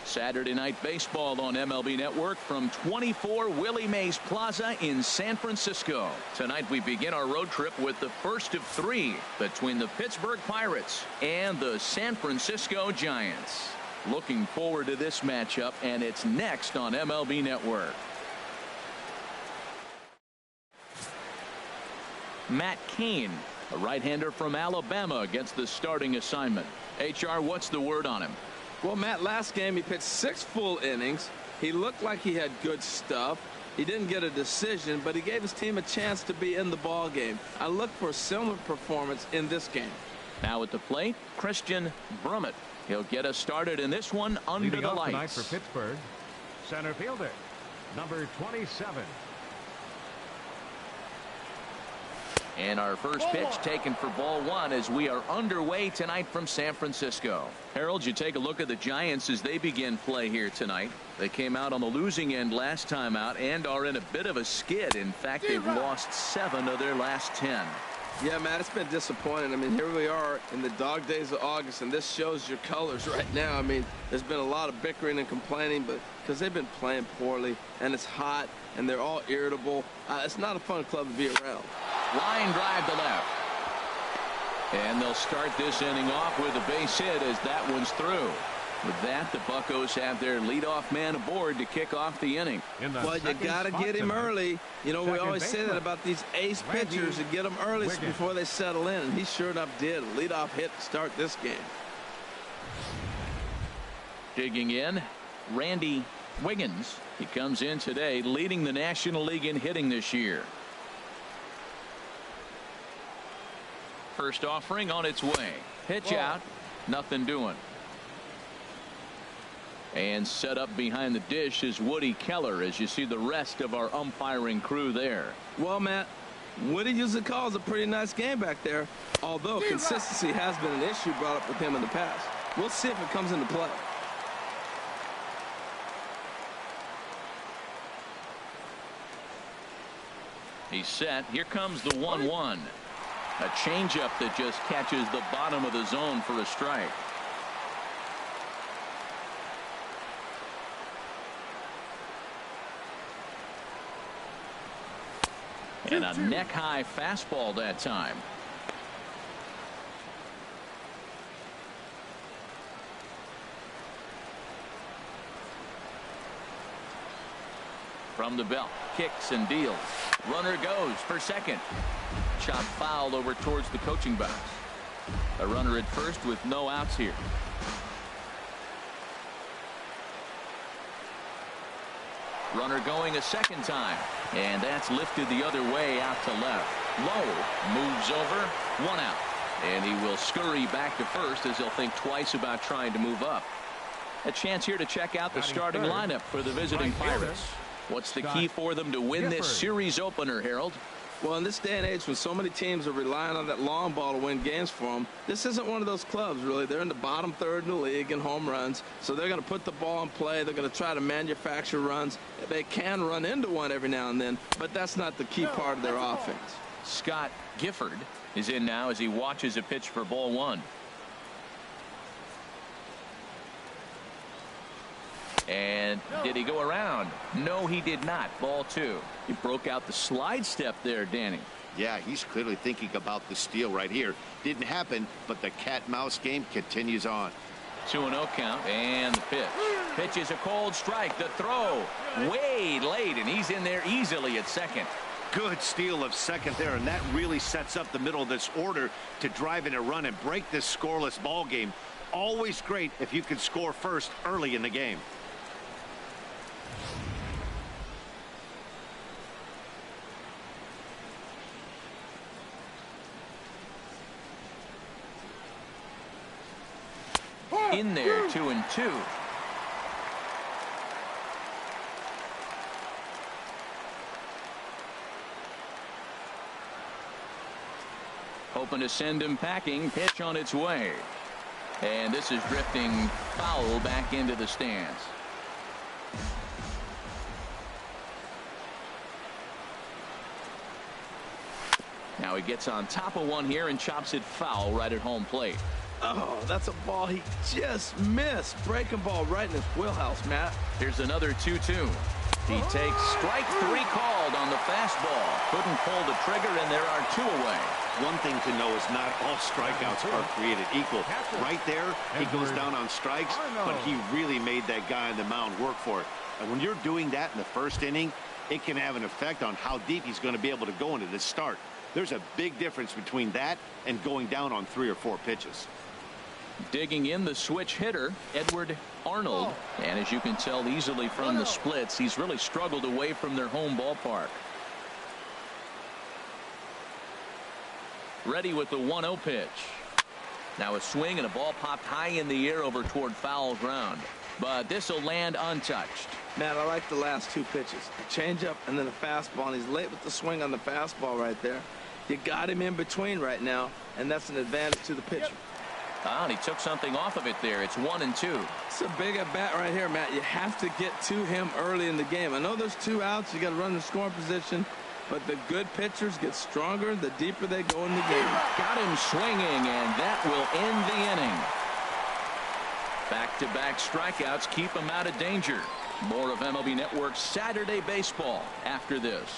Saturday Night Baseball on MLB Network from 24 Willie Mays Plaza in San Francisco. Tonight we begin our road trip with the first of three between the Pittsburgh Pirates and the San Francisco Giants. Looking forward to this matchup, and it's next on MLB Network. Matt Cain, a right-hander from Alabama, gets the starting assignment. HR, what's the word on him? Well, Matt, last game he pitched 6 full innings. He looked like he had good stuff. He didn't get a decision, but he gave his team a chance to be in the ball game. I look for a similar performance in this game. Now at the plate, Christian Brummett. He'll get us started in this one under Leading the off lights. tonight for Pittsburgh, center fielder, number 27. And our first pitch taken for ball one as we are underway tonight from San Francisco. Harold, you take a look at the Giants as they begin play here tonight. They came out on the losing end last time out and are in a bit of a skid. In fact, they've lost 7 of their last 10. Yeah, Matt, it's been disappointing. I mean, here we are in the dog days of August, and this shows your colors right now. I mean, there's been a lot of bickering and complaining, but because they've been playing poorly, and it's hot, and they're all irritable. It's not a fun club to be around. Line drive to left. And they'll start this inning off with a base hit as that one's through. With that, the Buccos have their leadoff man aboard to kick off the inning. Well, you got to get him early. You know, we always say that about these ace pitchers, and get them early before they settle in. And he sure enough did. A leadoff hit to start this game. Digging in, Randy Wiggins. He comes in today leading the National League in hitting this year. First offering on its way. Pitch out. Nothing doing. And set up behind the dish is Woody Keller as you see the rest of our umpiring crew there. Well, Matt, Woody usually calls a pretty nice game back there, although consistency has been an issue brought up with him in the past. We'll see if it comes into play. He's set. Here comes the 1-1. A changeup that just catches the bottom of the zone for a strike. And a neck-high fastball that time. From the belt, kicks and deals. Runner goes for second. Chop foul over towards the coaching box. A runner at first with no outs here. Runner going a second time, and that's lifted the other way out to left. Low moves over, 1 out, and he will scurry back to first as he'll think twice about trying to move up. A chance here to check out the starting lineup for the visiting Pirates. What's the key for them to win this series opener, Harold? Well, in this day and age when so many teams are relying on that long ball to win games for them, this isn't one of those clubs, really. They're in the bottom third in the league in home runs, so they're going to put the ball in play. They're going to try to manufacture runs. They can run into one every now and then, but that's not the key part of their offense. Scott Gifford is in now as he watches a pitch for ball 1. And did he go around? No, he did not. Ball 2. He broke out the slide step there, Danny. Yeah, he's clearly thinking about the steal right here. Didn't happen, but the cat-mouse game continues on. 2-0 count, and the pitch. Pitch is a cold strike. The throw way late, and he's in there easily at second. Good steal of second there, and that really sets up the middle of this order to drive in a run and break this scoreless ball game. Always great if you can score first early in the game. In there, 2-2. Hoping to send him packing. Pitch on its way. And this is drifting foul back into the stands. Now he gets on top of one here and chops it foul right at home plate. Oh, that's a ball he just missed. Breaking ball right in his wheelhouse, Matt. Here's another 2-2. He takes strike 3 called on the fastball. Couldn't pull the trigger, and there are 2 away. One thing to know is not all strikeouts are created equal. Right there, he goes down on strikes, but he really made that guy on the mound work for it. And when you're doing that in the first inning, it can have an effect on how deep he's going to be able to go into this start. There's a big difference between that and going down on 3 or 4 pitches. Digging in the switch hitter, Edward Arnold. And as you can tell easily from the splits, he's really struggled away from their home ballpark. Ready with the 1-0 pitch. Now a swing and a ball popped high in the air over toward foul ground. But this will land untouched. Man, I like the last 2 pitches. A changeup and then a fastball. And he's late with the swing on the fastball right there. You got him in between right now, and that's an advantage to the pitcher. And he took something off of it there. It's 1-2. It's a big at bat right here, Matt. You have to get to him early in the game. I know there's 2 outs. You got to run the scoring position. But the good pitchers get stronger the deeper they go in the game. Got him swinging, and that will end the inning. Back-to-back strikeouts keep him out of danger. More of MLB Network's Saturday Baseball after this.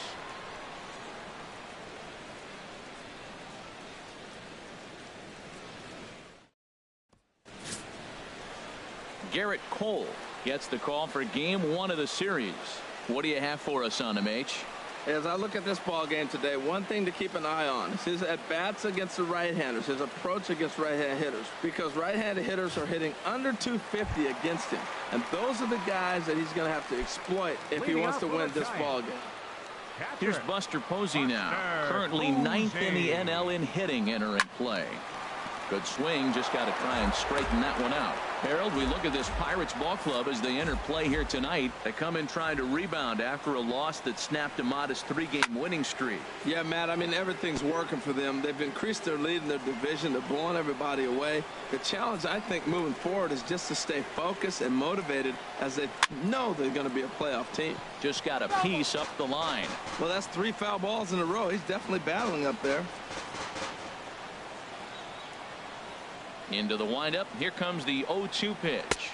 Garrett Cole gets the call for game 1 of the series. What do you have for us on him, H? As I look at this ball game today, one thing to keep an eye on is his at-bats against the right-handers, his approach against right-hand hitters, because right-handed hitters are hitting under 250 against him, and those are the guys that he's going to have to exploit if he wants to win this ball game. Here's Buster Posey now, currently 9th in the NL in hitting, entering play. Good swing, just got to try and straighten that one out. Harold, we look at this Pirates ball club as they enter play here tonight. They come in trying to rebound after a loss that snapped a modest 3-game winning streak. Yeah, Matt, I mean, everything's working for them. They've increased their lead in their division. They're blowing everybody away. The challenge, I think, moving forward is just to stay focused and motivated as they know they're going to be a playoff team. Just got a piece up the line. Well, that's 3 foul balls in a row. He's definitely battling up there. Into the windup. Here comes the 0-2 pitch.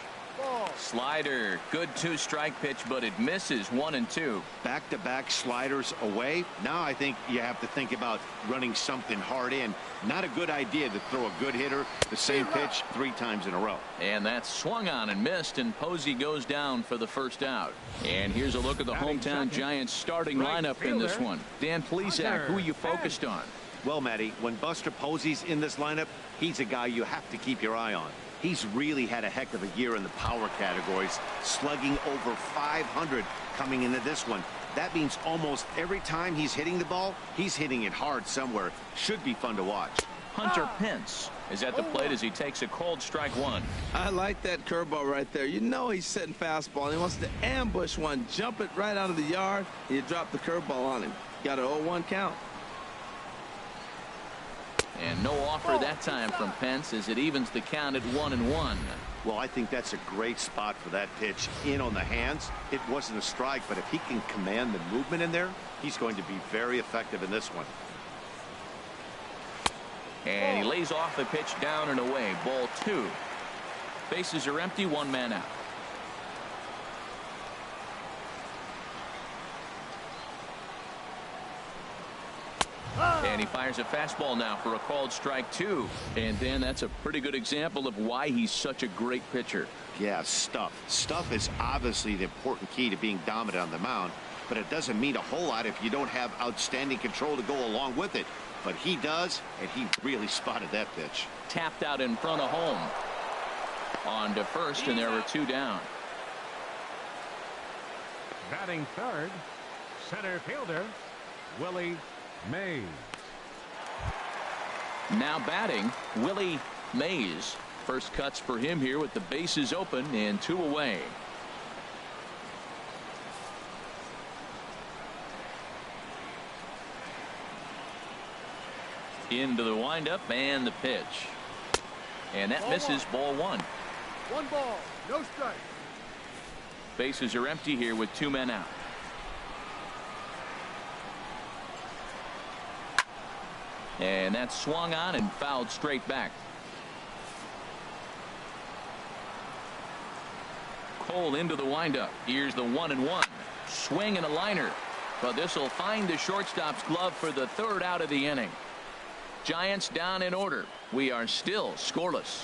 Slider. Good 2-strike pitch, but it misses. 1-2. Back-to-back sliders away. Now I think you have to think about running something hard in. Not a good idea to throw a good hitter the same pitch 3 times in a row. And that's swung on and missed, and Posey goes down for the first out. And here's a look at the hometown Giants starting lineup in this one. Dan Plesac, who are you focused on? Well, Matty, when Buster Posey's in this lineup, he's a guy you have to keep your eye on. He's really had a heck of a year in the power categories, slugging over 500 coming into this one. That means almost every time he's hitting the ball, he's hitting it hard somewhere. Should be fun to watch. Hunter Pence is at the plate as he takes a cold strike 1. I like that curveball right there. You know he's setting fastball, and he wants to ambush one, jump it right out of the yard, and you drop the curveball on him. Got an 0-1 count. And no offer that time from Pence as it evens the count at 1-1. Well, I think that's a great spot for that pitch. In on the hands. It wasn't a strike, but if he can command the movement in there, he's going to be very effective in this one. And he lays off the pitch down and away. Ball 2. Bases are empty. 1 man out. And he fires a fastball now for a called strike 2. And Dan, that's a pretty good example of why he's such a great pitcher. Yeah, stuff. Stuff is obviously the important key to being dominant on the mound, but it doesn't mean a whole lot if you don't have outstanding control to go along with it. But he does, and he really spotted that pitch. Tapped out in front of home. On to first, and there were 2 down. Batting third, center fielder, Willie Mays. Now batting, Willie Mays. First cuts for him here with the bases open and 2 away. Into the windup and the pitch. And that misses. Ball 1. 1 ball, no strike. Bases are empty here with 2 men out. And that's swung on and fouled straight back. roll into the windup. Here's the 1-1. Swing and a liner. But this will find the shortstop's glove for the third out of the inning. Giants down in order. We are still scoreless.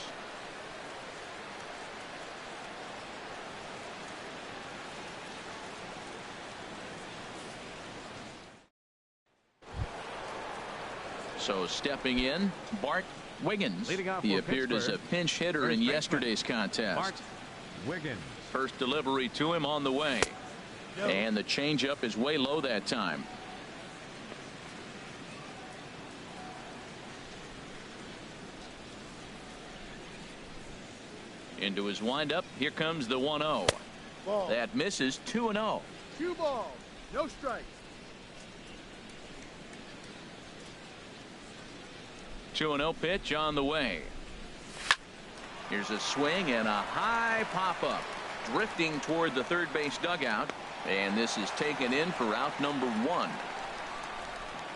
So stepping in, Bart Wiggins. He appeared as a pinch hitter in yesterday's contest. Bart Wiggins. First delivery to him on the way. And the changeup is way low that time. Into his windup. Here comes the 1-0. That misses. 2-0. 2 balls, no strikes. 2-0 pitch on the way. Here's a swing and a high pop-up. Drifting toward the third base dugout. And this is taken in for out number 1.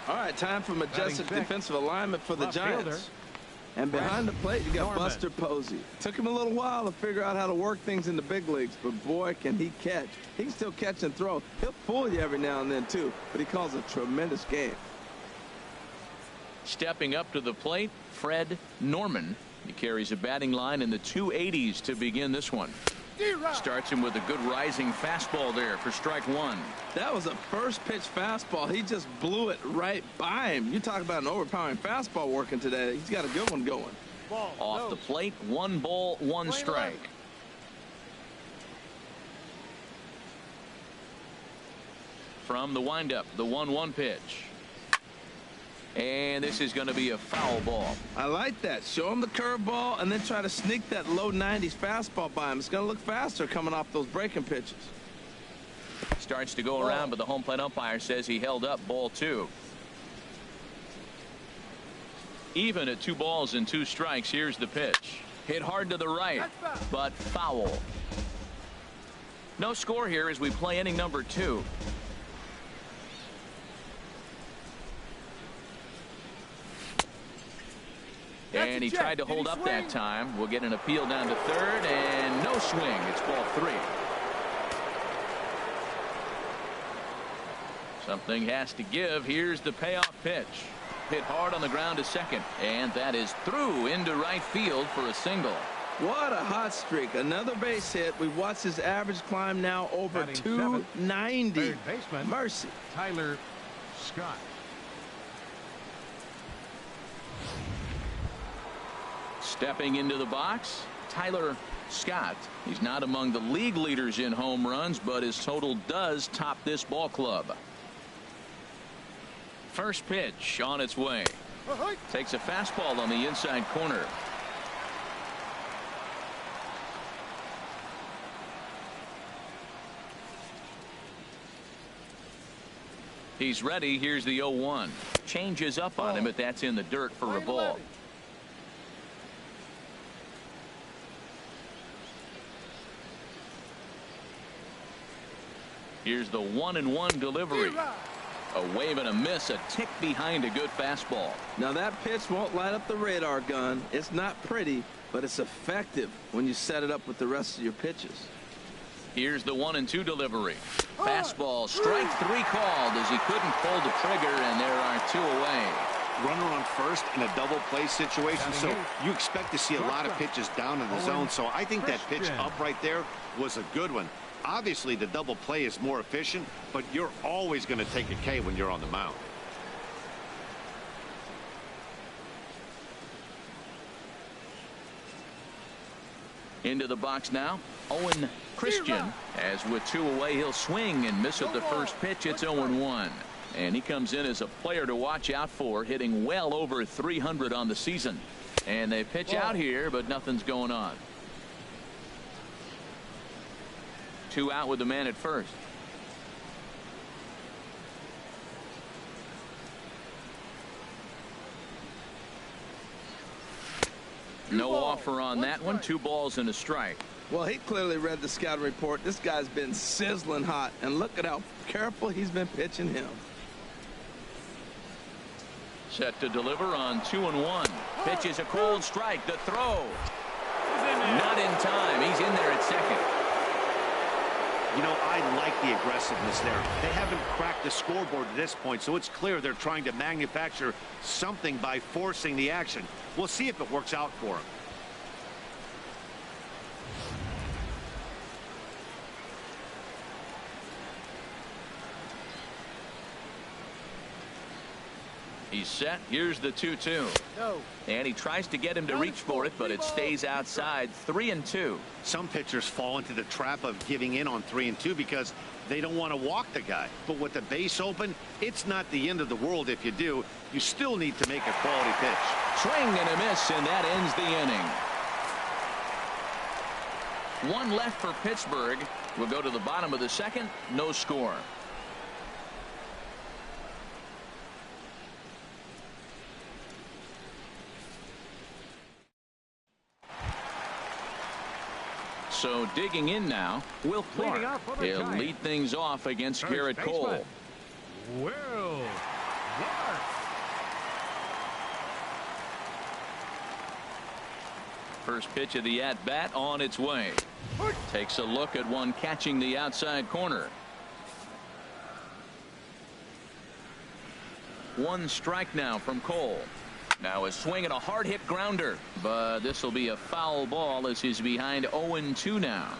All right, time for majestic defensive alignment for the Giants. Fielder. And behind the plate, you got Norman. Buster Posey. Took him a little while to figure out how to work things in the big leagues, but boy, can he catch. He can still catch and throw. He'll fool you every now and then, too, but he calls a tremendous game. Stepping up to the plate, Fred Norman. He carries a batting line in the 280s to begin this one. Starts him with a good rising fastball there for strike 1. That was a first pitch fastball. He just blew it right by him. You talk about an overpowering fastball working today. He's got a good one going. Off the plate, 1 ball, 1 strike. From the windup, the 1-1 pitch. And this is going to be a foul ball. I like that. Show him the curveball and then try to sneak that low 90s fastball by him. It's going to look faster coming off those breaking pitches. Starts to go around, but the home plate umpire says he held up. Ball 2. Even at 2 balls and 2 strikes. Here's the pitch. Hit hard to the right, but foul. No score here as we play inning number 2. And he tried to hold up that time. We'll get an appeal down to third, and no swing. It's ball 3. Something has to give. Here's the payoff pitch. Hit hard on the ground to second, and that is through into right field for a single. What a hot streak. Another base hit. We've watched his average climb now over 290. Third baseman, Mercy. Tyler Scott. Stepping into the box, Tyler Scott. He's not among the league leaders in home runs, but his total does top this ball club. First pitch on its way. Takes a fastball on the inside corner. He's ready. Here's the 0-1. Changes up on him, but that's in the dirt for a ball. Here's the 1-1 delivery. A wave and a miss, a tick behind a good fastball. Now that pitch won't light up the radar gun. It's not pretty, but it's effective when you set it up with the rest of your pitches. Here's the 1-2 delivery. Fastball, strike 3 called as he couldn't pull the trigger, and there are 2 away. Runner on first in a double play situation, so you expect to see a lot of pitches down in the zone. So I think that pitch up right there was a good one. Obviously, the double play is more efficient, but you're always going to take a K when you're on the mound. Into the box now, Owen Christian. As with 2 away, he'll swing and miss at the first pitch. It's 0-1. And he comes in as a player to watch out for, hitting well over 300 on the season. And they pitch out here, but nothing's going on. 2 out with the man at first. No offer on that one. 2 balls and a strike. Well, he clearly read the scouting report. This guy's been sizzling hot, and look at how careful he's been pitching him. Set to deliver on 2-1. Pitch is a cold strike. The throw. Not in time. He's in there at second. You know, I like the aggressiveness there. They haven't cracked the scoreboard at this point, so it's clear they're trying to manufacture something by forcing the action. We'll see if it works out for them. He's set. Here's the 2-2. No. And he tries to get him to reach for it, but it stays outside. 3-2. Some pitchers fall into the trap of giving in on 3-2 because they don't want to walk the guy. But with the base open, it's not the end of the world if you do. You still need to make a quality pitch. Swing and a miss, and that ends the inning. One left for Pittsburgh. We'll go to the bottom of the second. No score. So digging in now, Will Clark. He'll lead things off against Garrett Cole. Will Clark. First pitch of the at-bat on its way. Takes a look at one catching the outside corner. One strike now from Cole. Now a swing and a hard hit grounder, but this will be a foul ball as he's behind 0-2 now.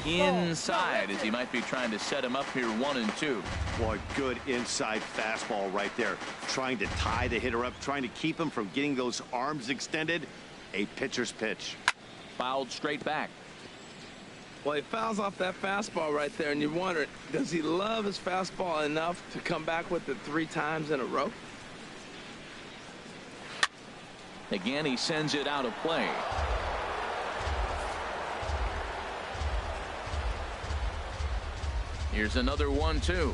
Inside as he might be trying to set him up here 1-2. Boy, good inside fastball right there. Trying to tie the hitter up, trying to keep him from getting those arms extended. A pitcher's pitch. Fouled straight back. Well, he fouls off that fastball right there, and you wonder, does he love his fastball enough to come back with it 3 times in a row? Again, he sends it out of play. Here's another 1-2.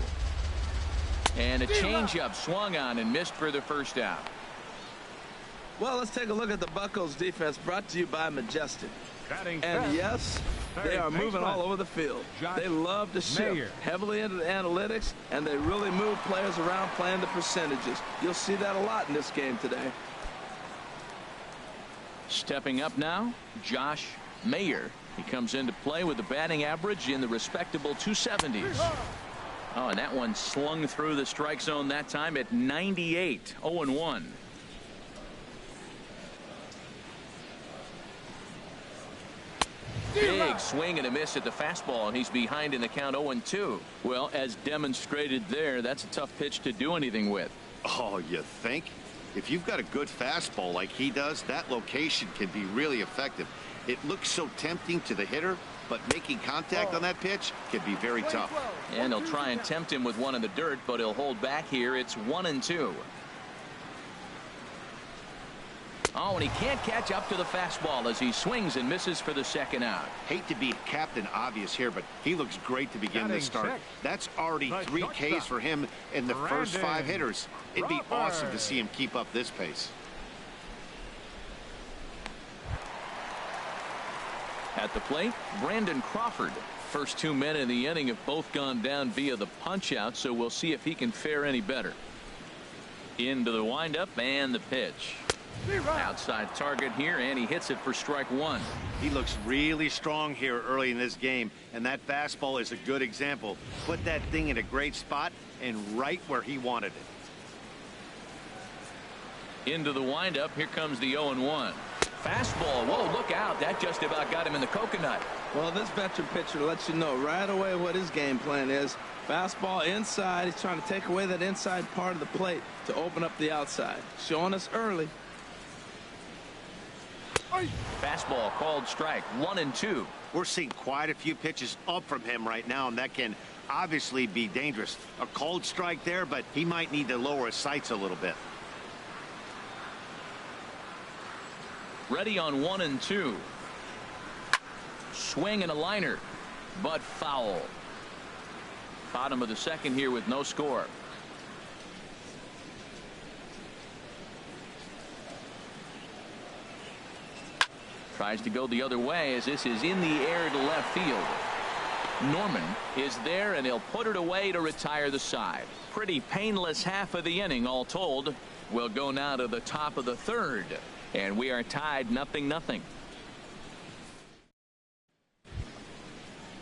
And a changeup swung on and missed for the first out. Well, let's take a look at the Buccos defense, brought to you by Majestic. Batting And fifth. yes, they are moving all over the field. They love to shift heavily into the analytics, and they really move players around playing the percentages. You'll see that a lot in this game today. Stepping up now, Josh Mayer. He comes into play with a batting average in the respectable 270s. Oh, and that one slung through the strike zone that time at 98. 0-1. Big swing and a miss at the fastball, and he's behind in the count 0-2. Well, as demonstrated there, that's a tough pitch to do anything with. Oh, you think? If you've got a good fastball like he does, that location can be really effective. It looks so tempting to the hitter, but making contact on that pitch can be very tough. And he'll try and tempt him with one in the dirt, but he'll hold back here. It's 1-2. Oh, and he can't catch up to the fastball as he swings and misses for the second out. Hate to be Captain Obvious here, but he looks great to begin this start. That's already 3 Ks for him in the first 5 hitters. It'd be awesome to see him keep up this pace. At the plate, Brandon Crawford. First 2 men in the inning have both gone down via the punch-out, so we'll see if he can fare any better. Into the windup and the pitch. Outside target here, and he hits it for strike 1. He looks really strong here early in this game, and that fastball is a good example. Put that thing in a great spot and right where he wanted it. Into the windup, here comes the 0-1. Fastball, whoa, look out, that just about got him in the coconut. Well, this veteran pitcher lets you know right away what his game plan is. Fastball inside, he's trying to take away that inside part of the plate to open up the outside. Showing us early. Fastball called strike, 1-2. We're seeing quite a few pitches up from him right now, and that can obviously be dangerous. A called strike there, but he might need to lower his sights a little bit. Ready on 1-2. Swing and a liner, but foul. Bottom of the second here with no score. Tries to go the other way as this is in the air to left field. Norman is there, and he'll put it away to retire the side. Pretty painless half of the inning all told. We'll go now to the top of the third. And we are tied 0-0.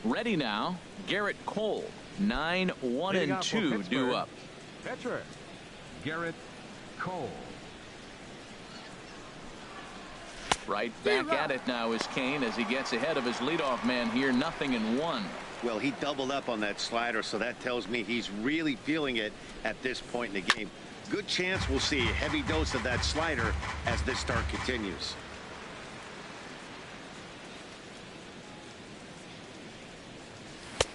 Ready now, Garrett Cole. 9-1-2 due up. Pitcher, Garrett Cole. Right back at it now is Kane as he gets ahead of his leadoff man here. 0-1. Well, he doubled up on that slider, so that tells me he's really feeling it at this point in the game. Good chance we'll see a heavy dose of that slider as this start continues.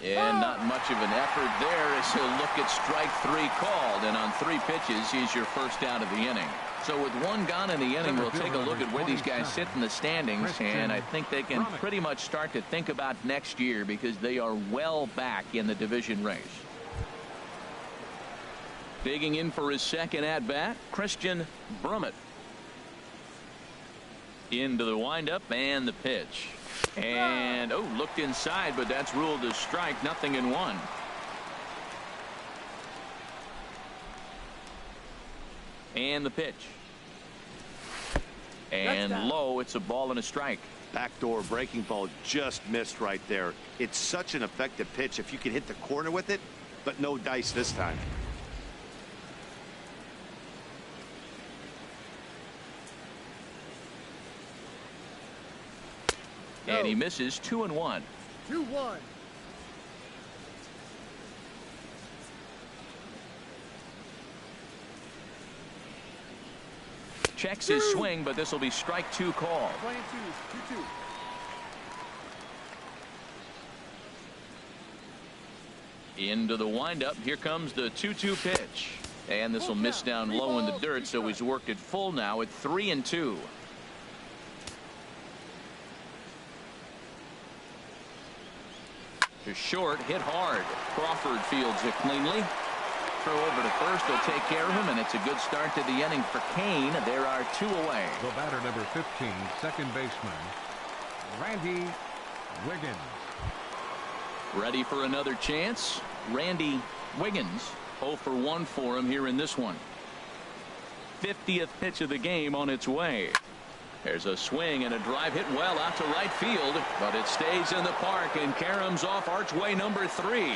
And not much of an effort there as he'll look at strike 3 called. And on 3 pitches, he's your first out of the inning. So with 1 gone in the inning, we'll take a look at where these guys sit in the standings. And I think they can pretty much start to think about next year because they are well back in the division race. Digging in for his second at-bat, Christian Brummett. Into the windup and the pitch. And, looked inside, but that's ruled a strike. 0-1. And the pitch. And low. It's a ball and a strike. Backdoor breaking ball just missed right there. It's such an effective pitch if you can hit the corner with it, but no dice this time. And he misses. 2-1. 2-1. Checks his swing, but this will be strike 2 call. Playing 2-2. Into the windup. Here comes the 2-2 pitch. And this will miss down low in the dirt, so he's worked it full now at 3-2. To short, hit hard. Crawford fields it cleanly. Throw over to first. They'll take care of him, and it's a good start to the inning for Kane. There are 2 away. The batter, number 15, second baseman, Randy Wiggins. Ready for another chance. Randy Wiggins. 0 for 1 for him here in this one. 50th pitch of the game on its way. There's a swing and a drive hit well out to right field, but it stays in the park and caroms off archway number 3.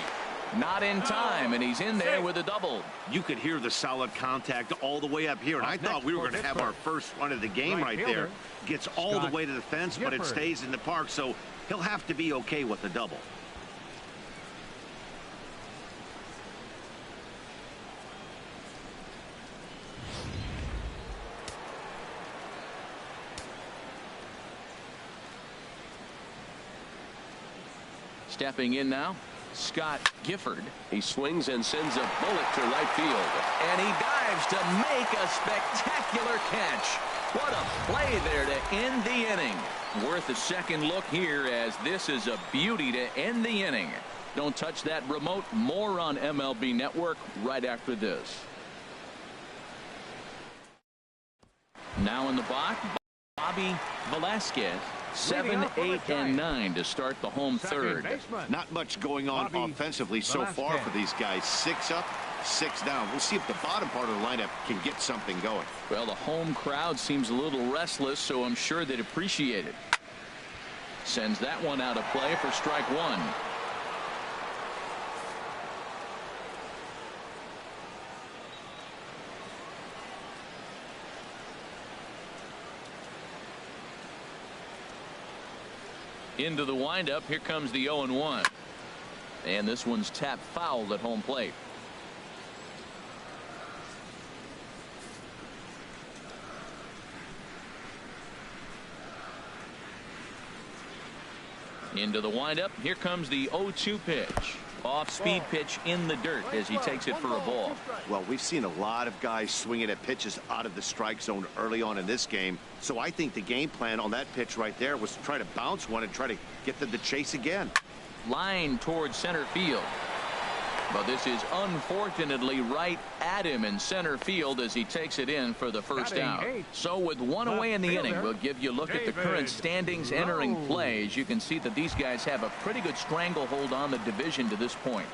Not in time, and he's in there with a double. You could hear the solid contact all the way up here, and I thought we were going to have our first run of the game right there. Gets all the way to the fence, but it stays in the park, so he'll have to be okay with the double. Stepping in now, Scott Gifford. He swings and sends a bullet to right field. And he dives to make a spectacular catch. What a play there to end the inning. Worth a second look here, as this is a beauty to end the inning. Don't touch that remote. More on MLB Network right after this. Now in the box, Bobby Velasquez. 7, 8, and 9 to start the home third. Not much going on offensively so far for these guys. 6 up, 6 down. We'll see if the bottom part of the lineup can get something going. Well, the home crowd seems a little restless, so I'm sure they'd appreciate it. Sends that one out of play for strike 1. Into the windup. Here comes the 0-1. And this one's tapped foul at home plate. Into the windup. Here comes the 0-2 pitch. Off-speed pitch in the dirt as he takes it for a ball. Well, we've seen a lot of guys swinging at pitches out of the strike zone early on in this game. So I think the game plan on that pitch right there was to try to bounce one and try to get them to chase again. Line towards center field. But this is unfortunately right at him in center field as he takes it in for the first out. So with 1 away in the inning, we'll give you a look at the current standings entering play. As you can see that these guys have a pretty good stranglehold on the division to this point.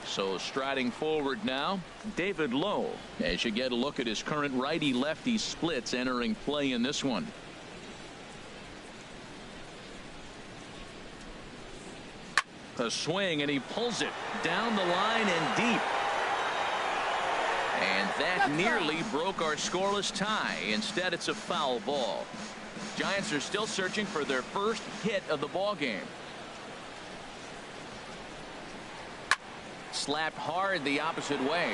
So striding forward now, David Lowe, as you get a look at his current righty-lefty splits entering play in this one. A swing, and he pulls it down the line and deep. And that nearly broke our scoreless tie. Instead, it's a foul ball. Giants are still searching for their first hit of the ball game. Slapped hard the opposite way.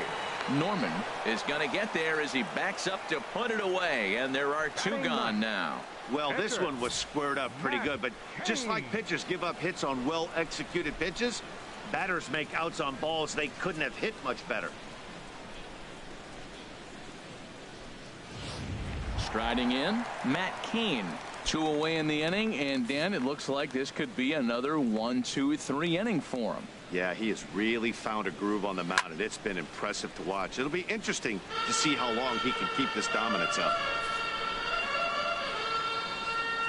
Norman is going to get there as he backs up to put it away, and there are two gone now. Well, this one was squared up pretty good, but just like pitchers give up hits on well-executed pitches, batters make outs on balls they couldn't have hit much better. Striding in, Matt Cain. 2 away in the inning, and Dan, it looks like this could be another 1, 2, 3 inning for him. Yeah, he has really found a groove on the mound, and it's been impressive to watch. It'll be interesting to see how long he can keep this dominance up.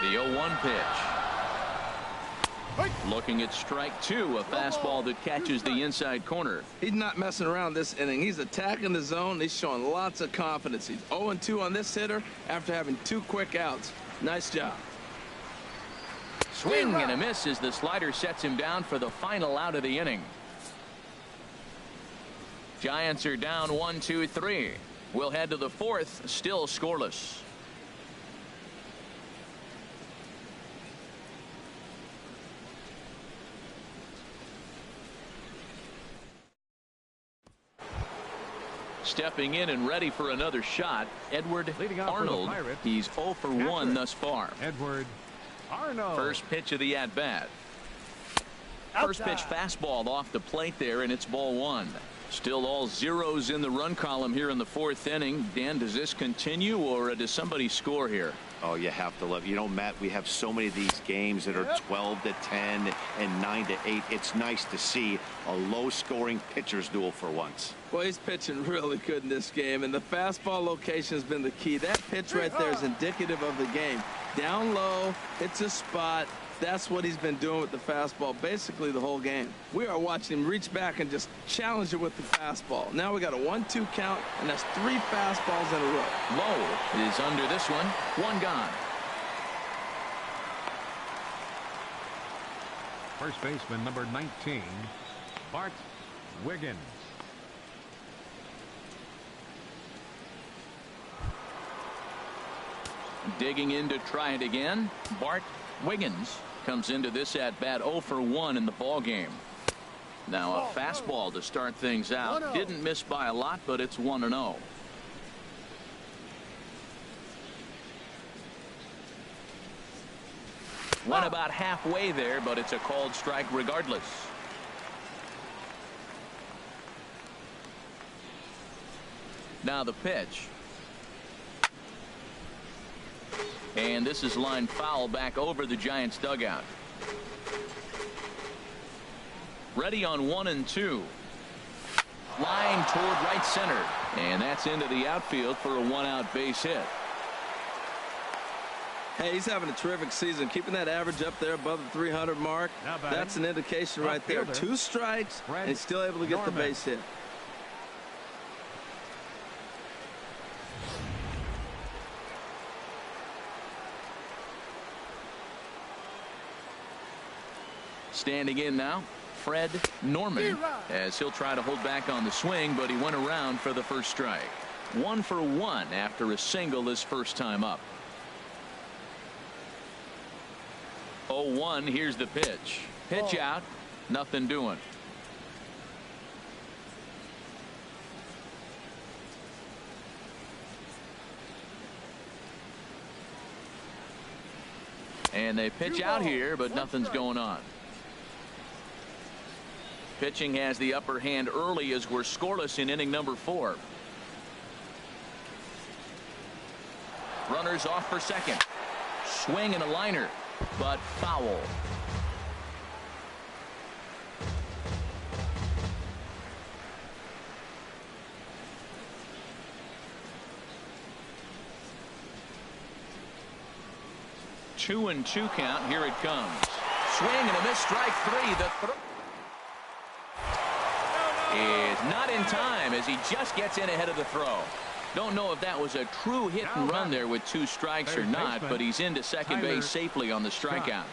The 0-1 pitch. Looking at strike 2, a fastball that catches the inside corner. He's not messing around this inning. He's attacking the zone. He's showing lots of confidence. He's 0-2 on this hitter after having 2 quick outs. Nice job. Swing and a miss as the slider sets him down for the final out of the inning. Giants are down 1, 2, 3. We'll head to the 4th, still scoreless. Stepping in and ready for another shot, Edward Arnold. He's 0 for 1 thus far. Edward Arnold. First pitch of the at-bat. First pitch fastball off the plate there, and it's ball 1. Still all zeros in the run column here in the 4th inning. Dan, does this continue, or does somebody score here? Oh, you have to love. You know, Matt, we have so many of these games that are 12 to 10 and 9 to 8. It's nice to see a low-scoring pitcher's duel for once. Well, he's pitching really good in this game, and the fastball location has been the key. That pitch right there is indicative of the game. Down low, it's a spot. That's what he's been doing with the fastball basically the whole game. We are watching him reach back and just challenge it with the fastball. Now we got a 1-2 count, and that's 3 fastballs in a row. Lowe is under this one. 1 gone. First baseman number 19, Bart Wiggins. Digging in to try it again. Bart Wiggins comes into this at bat 0 for 1 in the ball game. Now a fastball to start things out. Didn't miss by a lot, but it's 1-0. Went about halfway there, but it's a called strike regardless. Now the pitch. And this is lined foul back over the Giants dugout. Ready on 1 and 2. Line toward right center. And that's into the outfield for a 1-out base hit. Hey, he's having a terrific season, keeping that average up there above the 300 mark. That's an indication right there. 2 strikes, and he's still able to get the base hit. Standing in now, Fred Norman, as he'll try to hold back on the swing, but he went around for the first strike. 1 for 1 after a single his first time up. 0-1, here's the pitch. Pitch out, nothing doing. And they pitch out here, but nothing's going on. Pitching has the upper hand early as we're scoreless in inning number 4. Runners off for second. Swing and a liner, but foul. Two and 2 count. Here it comes. Swing and a miss. Strike 3. is not in time as he just gets in ahead of the throw. Don't know if that was a true hit and run there with 2 strikes or not, but he's into second base safely on the strikeout.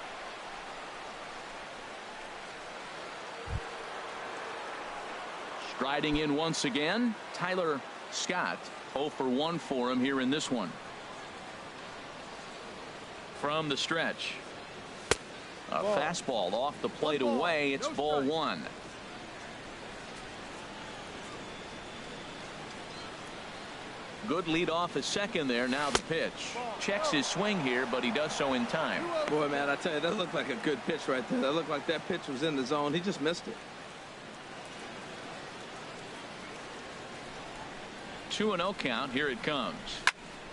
Striding in once again, Tyler Scott. 0 for 1 for him here in this one. From the stretch. A fastball off the plate away. It's ball 1. Good lead off a second there. Now the pitch. Checks his swing here, but he does so in time. Boy, man, I tell you, that looked like a good pitch right there. That looked like that pitch was in the zone. He just missed it. 2-0 count. Here it comes.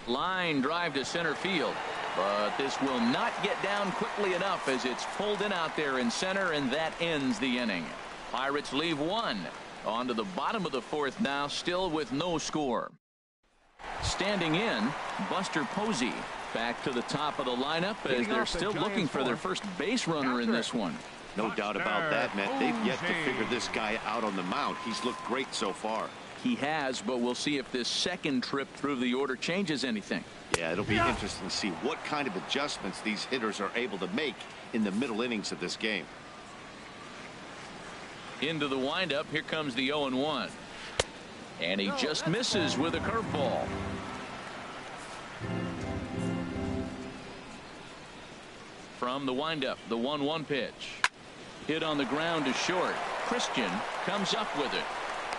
Line drive to center field. But this will not get down quickly enough as it's pulled in out there in center, and that ends the inning. Pirates leave 1. On to the bottom of the 4th now, still with no score. Standing in, Buster Posey. Back to the top of the lineup as they're still looking for their first base runner in this one. No doubt about that, Matt. They've yet to figure this guy out on the mound. He's looked great so far. He has, but we'll see if this second trip through the order changes anything. Yeah, it'll be interesting to see what kind of adjustments these hitters are able to make in the middle innings of this game. Into the windup. Here comes the 0-1. And he just misses with a curveball. From the windup, the 1-1 pitch. Hit on the ground to short. Christian comes up with it.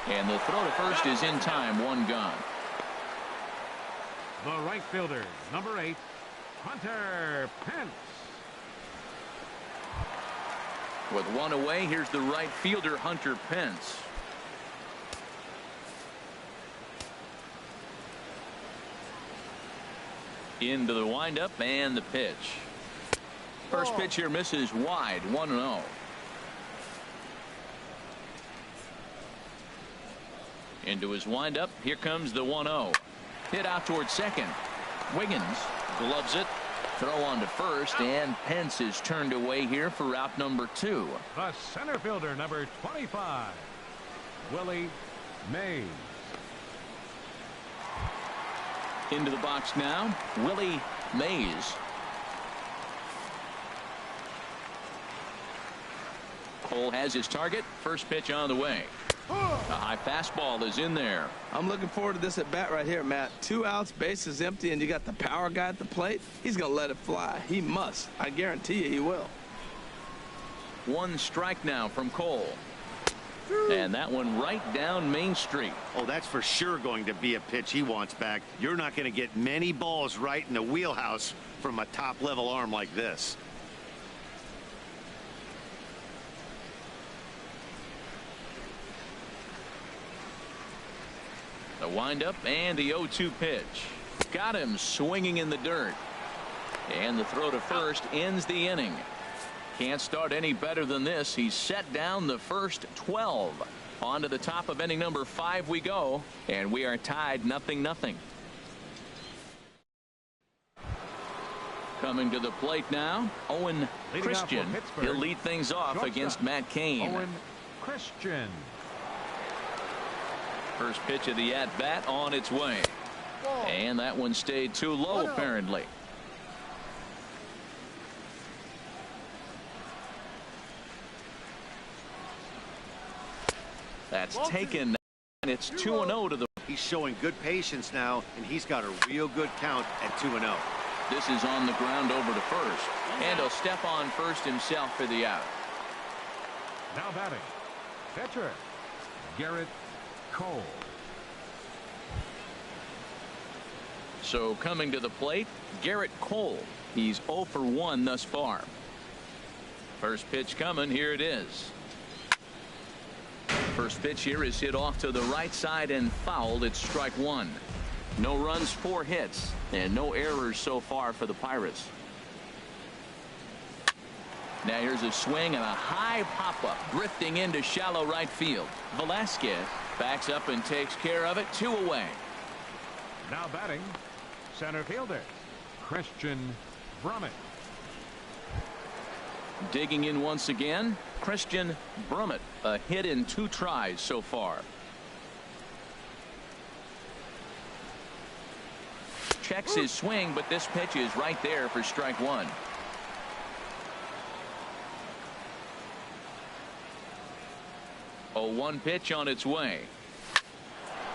And the throw to first is in time. 1 gone. The right fielder, number 8, Hunter Pence. With 1 away, here's the right fielder, Hunter Pence. Into the windup and the pitch. First pitch here misses wide. 1-0. Into his windup. Here comes the 1-0. Hit out towards second. Wiggins gloves it. Throw on to first, and Pence is turned away here for route number 2. The center fielder, number 25, Willie Mays. Into the box now, Willie Mays. Cole has his target. First pitch on the way. A high fastball is in there. I'm looking forward to this at bat right here, Matt. 2 outs, bases empty, and you got the power guy at the plate. He's going to let it fly. He must. I guarantee you he will. 1 strike now from Cole. And that one right down Main Street. Oh, that's for sure going to be a pitch he wants back. You're not going to get many balls right in the wheelhouse from a top-level arm like this. The windup and the 0-2 pitch. Got him swinging in the dirt. And the throw to first ends the inning. Can't start any better than this. He's set down the first 12. On to the top of inning number 5 we go. And we are tied 0-0. Coming to the plate now, Owen Christian. He'll lead things off against Matt Cain. Owen Christian. First pitch of the at-bat on its way. And that one stayed too low, apparently. That's taken, and it's 2-0 to the. He's showing good patience now, and he's got a real good count at 2-0. This is on the ground over to first. And he'll step on first himself for the out. Now batting, pitcher Garrett Cole. So coming to the plate, Garrett Cole. He's 0 for 1 thus far. First pitch coming. Here it is. First pitch here is hit off to the right side and fouled. It's strike 1. No runs, 4 hits, and no errors so far for the Pirates. Now here's a swing and a high pop-up drifting into shallow right field. Velasquez backs up and takes care of it. 2 away. Now batting, center fielder Christian Brummett. Digging in once again, Christian Brummett, a hit in 2 tries so far. Checks his swing, but this pitch is right there for strike 1. A 1 pitch on its way.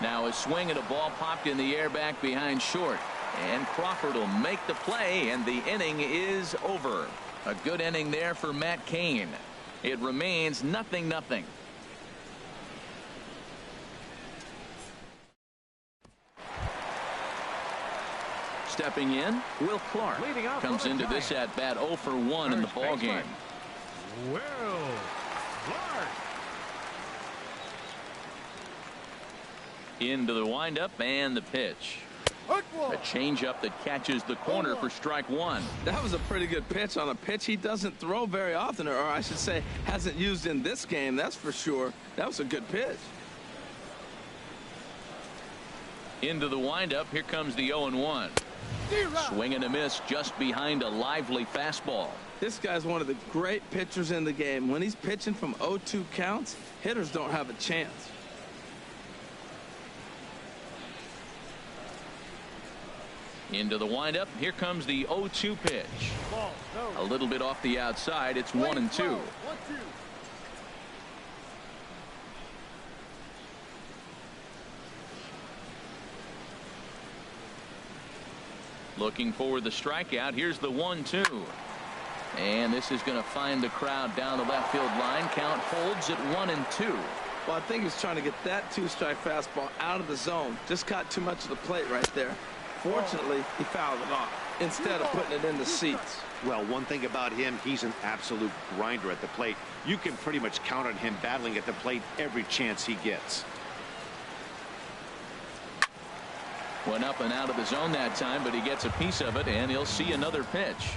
Now a swing and a ball popped in the air back behind short. And Crawford will make the play, and the inning is over. A good inning there for Matt Cain. It remains 0-0. Stepping in, Will Clark comes into this at bat 0 for 1 in the ball game. Will Clark. Into the windup and the pitch. A changeup that catches the corner for strike 1. That was a pretty good pitch on a pitch he doesn't throw very often, or I should say hasn't used in this game, that's for sure. That was a good pitch. Into the windup, here comes the 0-1. Swing and a miss just behind a lively fastball. This guy's one of the great pitchers in the game. When he's pitching from 0-2 counts, hitters don't have a chance. Into the windup, here comes the 0-2 pitch. A little bit off the outside, it's 1-2. Looking for the strikeout. Here's the 1-2. And this is going to find the crowd down the left field line. Count holds at 1-2. Well, I think he's trying to get that 2-strike fastball out of the zone. Just got too much of the plate right there. Fortunately, he fouled it off instead of putting it in the seats. Well, one thing about him, he's an absolute grinder at the plate. You can pretty much count on him battling at the plate every chance he gets. Went up and out of the zone that time, but he gets a piece of it, and he'll see another pitch.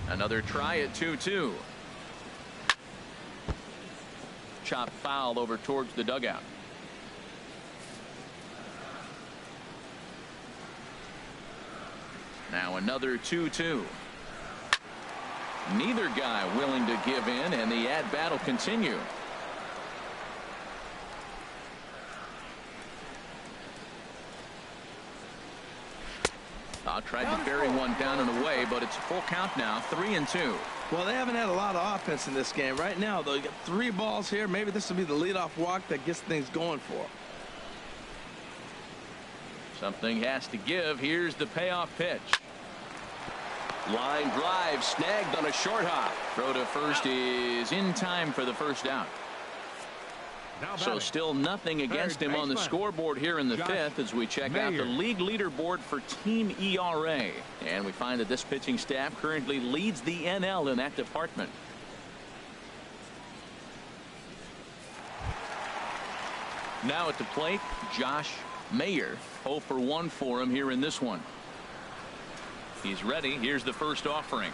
Another try at 2-2. Chop foul over towards the dugout. Now another 2-2. Neither guy willing to give in, and the at-bat will continue. Tried to bury one down and away, but it's a full count now, 3-2. Well, they haven't had a lot of offense in this game. Right now, though, you got 3 balls here. Maybe this will be the leadoff walk that gets things going for them. Something has to give. Here's the payoff pitch. Line drive snagged on a short hop. Throw to first is in time for the first out. So still nothing against him on the scoreboard here in the 5th as we check out the league leaderboard for team ERA. And we find that this pitching staff currently leads the NL in that department. Now at the plate, Josh Mayer. 0 for 1 for him here in this one. He's ready. Here's the first offering.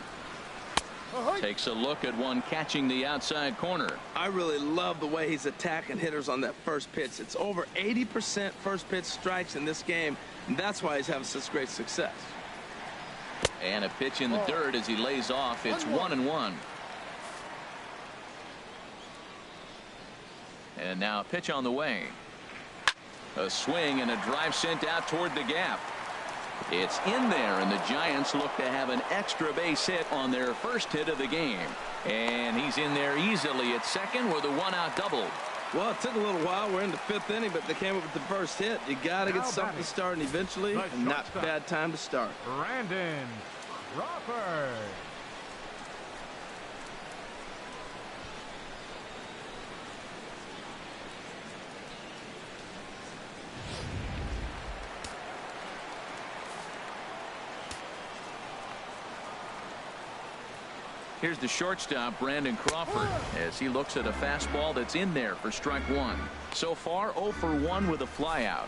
Takes a look at one catching the outside corner. I really love the way he's attacking hitters on that first pitch. It's over 80% first pitch strikes in this game, and that's why he's having such great success. And a pitch in the dirt as he lays off. It's 1-1. And now a pitch on the way. A swing and a drive sent out toward the gap. It's in there, and the Giants look to have an extra base hit on their first hit of the game. And he's in there easily at second with a 1-out double. Well, it took a little while. We're in the 5th inning, but they came up with the first hit. You got to get something starting eventually, and not bad time to start. Brandon Crawford. Here's the shortstop, Brandon Crawford, as he looks at a fastball that's in there for strike 1. So far, 0 for 1 with a flyout.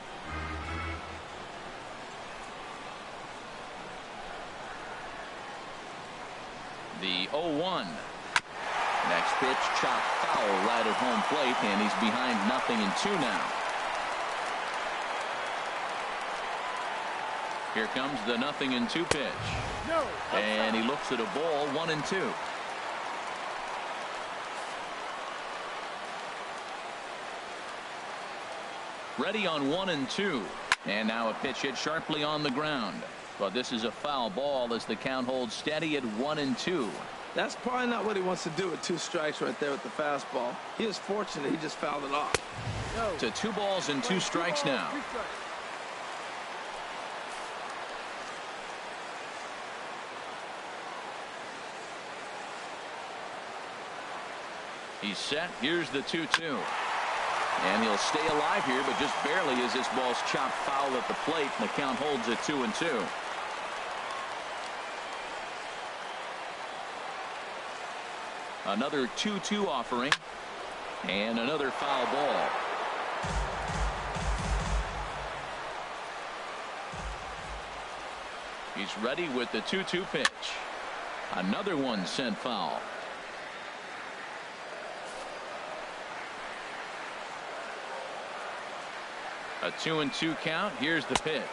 The 0-1. Next pitch, chopped foul right at home plate, and he's behind 0-2 now. Here comes the 0-2 pitch. No. And he looks at a ball, 1-2. Ready on 1-2. And now a pitch hit sharply on the ground. But this is a foul ball as the count holds steady at 1-2. That's probably not what he wants to do with 2 strikes right there with the fastball. He was fortunate he just fouled it off. No. To 2 balls and 2 strikes now. 3 strikes. He's set. Here's the 2-2. And he'll stay alive here, but just barely as this ball's chopped foul at the plate, and the count holds at 2-2. Another 2-2 offering. And another foul ball. He's ready with the 2-2 pitch. Another one sent foul. A 2-2 count. Here's the pitch.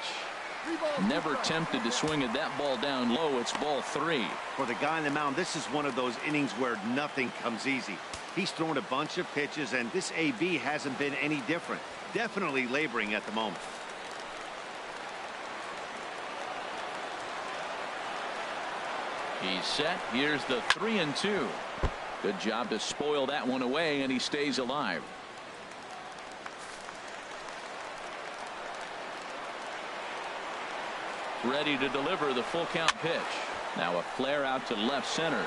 Never tempted to swing at that ball down low. It's ball 3. For the guy on the mound, this is one of those innings where nothing comes easy. He's thrown a bunch of pitches, and this AB hasn't been any different. Definitely laboring at the moment. He's set. Here's the 3-2. Good job to spoil that one away, and he stays alive. Ready to deliver the full count pitch. Now a flare out to left center.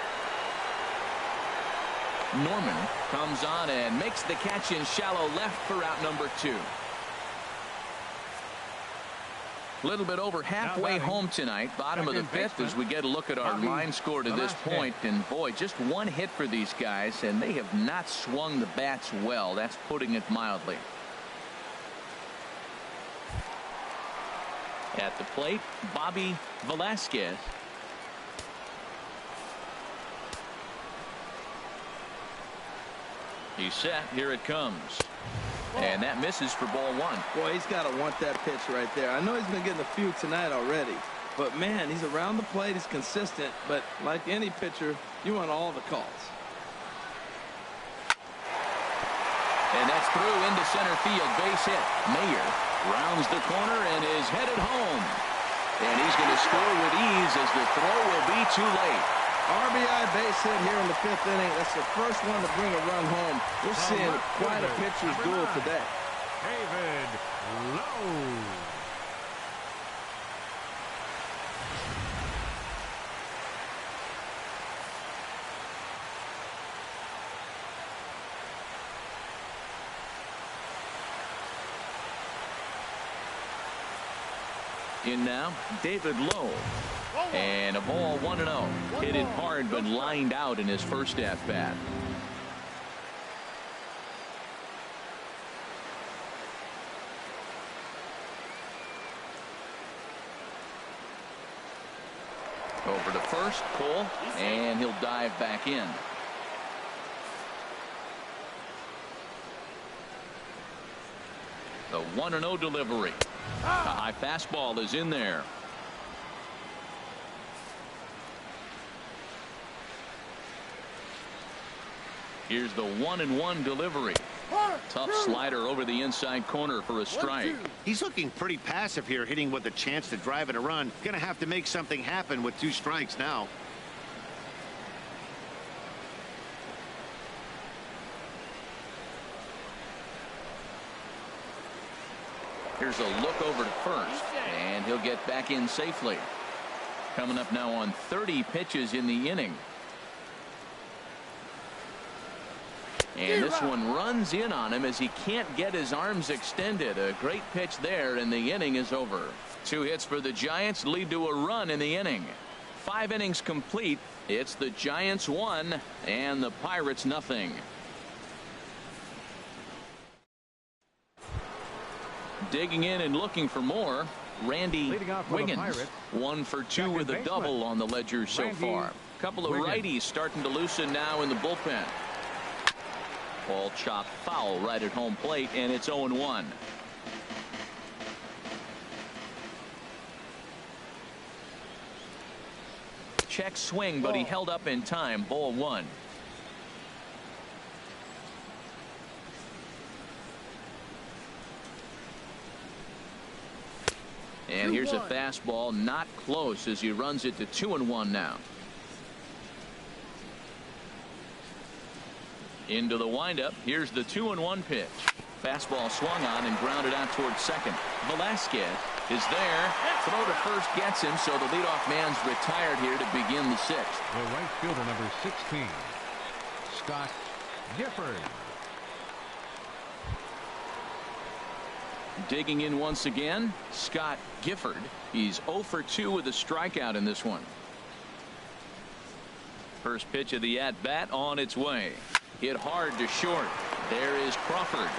Norman comes on and makes the catch in shallow left for out number 2. A little bit over halfway home tonight, bottom of the 5th, as we get a look at our line score to this point. And boy, just one hit for these guys, and they have not swung the bats well. That's putting it mildly. At the plate, Bobby Velasquez. He's set. Here it comes. And that misses for ball 1. Boy, he's got to want that pitch right there. I know he's been getting a few tonight already, but man, he's around the plate. He's consistent, but like any pitcher, you want all the calls. And that's through into center field. Base hit. Mayer rounds the corner and is headed home. And he's going to score with ease as the throw will be too late. RBI base hit here in the 5th inning. That's the first one to bring a run home. We're seeing quite a pitcher's duel today. David Lowe. In now, David Lowe. And a ball 1-0. Hit it hard but lined out in his first at bat. Over to first, Cole, and he'll dive back in. The 1-0 delivery. A high fastball is in there. Here's the 1-1 delivery. Tough slider over the inside corner for a strike. He's looking pretty passive here, hitting with a chance to drive in a run. Gonna have to make something happen with 2 strikes now. Here's a look over to first, and he'll get back in safely. Coming up now on 30 pitches in the inning. And this one runs in on him as he can't get his arms extended. A great pitch there, and the inning is over. 2 hits for the Giants lead to a run in the inning. 5 innings complete. It's the Giants 1 and the Pirates nothing. Digging in and looking for more, Randy Wiggins. 1 for 2 with a double on the ledger so far. Couple of righties starting to loosen now in the bullpen. Ball chopped foul right at home plate, and it's 0-1. check swing, but he held up in time. Ball 1. And here's a fastball, not close, as he runs it to 2-1 now. Into the windup. Here's the 2-1 pitch. Fastball swung on and grounded out towards second. Velasquez is there. Throw to first gets him, so the leadoff man's retired here to begin the 6th. The right fielder, number 16, Scott Gifford. Digging in once again, Scott Gifford. He's 0 for 2 with a strikeout in this one. First pitch of the at-bat on its way. Hit hard to short. There is Crawford.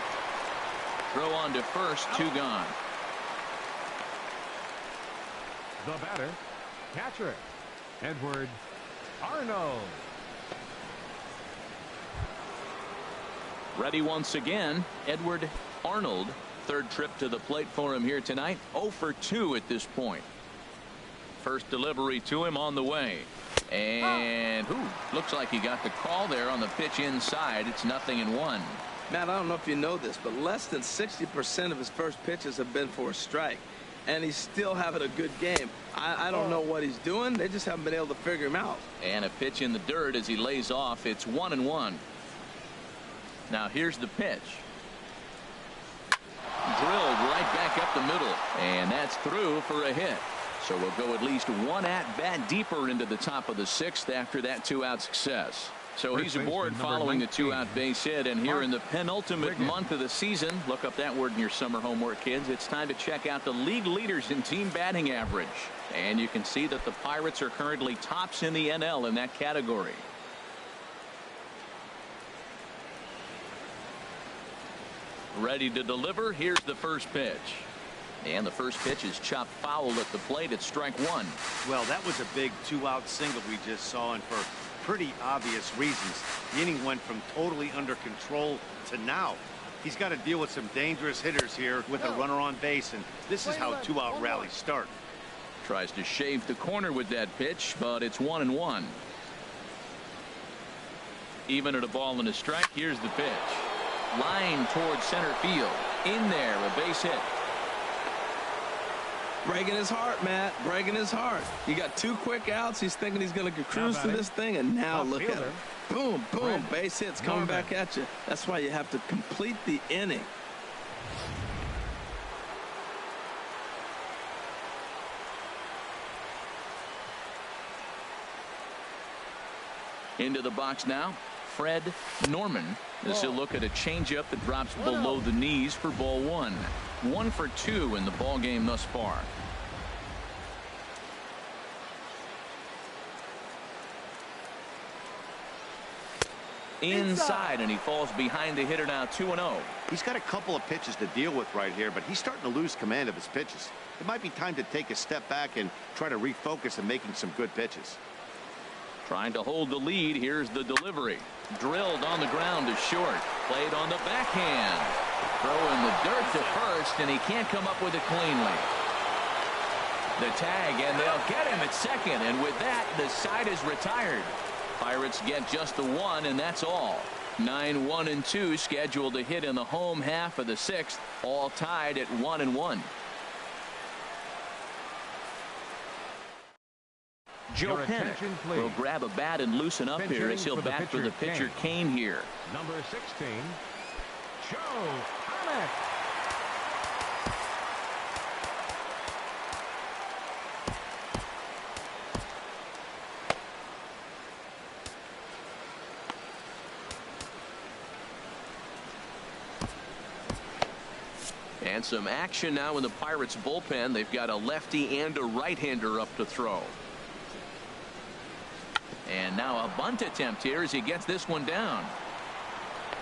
Throw on to first, 2 gone. The batter, catcher, Edward Arnold. Ready once again, Edward Arnold. Third trip to the plate for him here tonight. 0 for 2 at this point. First delivery to him on the way. And looks like he got the call there on the pitch inside. It's 0-1. Matt, I don't know if you know this, but less than 60% of his first pitches have been for a strike. And he's still having a good game. I don't know what he's doing. They just haven't been able to figure him out. And a pitch in the dirt as he lays off. It's 1-1. Now here's the pitch. Drilled right back up the middle. And that's through for a hit. So we'll go at least one at-bat deeper into the top of the 6th after that 2-out success. So he's aboard following the 2-out base hit, and here in the penultimate month of the season, look up that word in your summer homework, kids. It's time to check out the league leaders in team batting average. And you can see that the Pirates are currently tops in the NL in that category. Ready to deliver. Here's the first pitch. And the first pitch is chopped foul at the plate at strike 1. Well, that was a big 2-out single we just saw, and for pretty obvious reasons. The inning went from totally under control to now. He's got to deal with some dangerous hitters here with a runner on base, and this is how 2-out rallies start. Tries to shave the corner with that pitch, but it's 1-1. Even at a ball and a strike. Here's the pitch. Line towards center field. In there, a base hit. Breaking his heart, Matt. Breaking his heart. He got 2 quick outs. He's thinking he's going to cruise through this thing, and now look at him. Boom, boom. Base hits coming back at you. That's why you have to complete the inning. Into the box now, Fred Norman. As he'll look at a changeup that drops below the knees for ball 1. 1 for 2 in the ball game thus far. Inside, and he falls behind the hitter now. 2-0. He's got a couple of pitches to deal with right here, but he's starting to lose command of his pitches. It might be time to take a step back and try to refocus on making some good pitches. Trying to hold the lead. Here's the delivery. Drilled on the ground to short. Played on the backhand. Throw in the dirt to first, and he can't come up with it cleanly. The tag, and they'll get him at second, and with that, the side is retired. Pirates get just the 1, and that's all. 9, 1, and 2 scheduled to hit in the home half of the 6th, all tied at 1-1. Joe Pennick will grab a bat and loosen up here as he'll bat for the pitcher Kane here. Number 16, Joe Pennick. And some action now in the Pirates bullpen. They've got a lefty and a right-hander up to throw. And now a bunt attempt here as he gets this one down.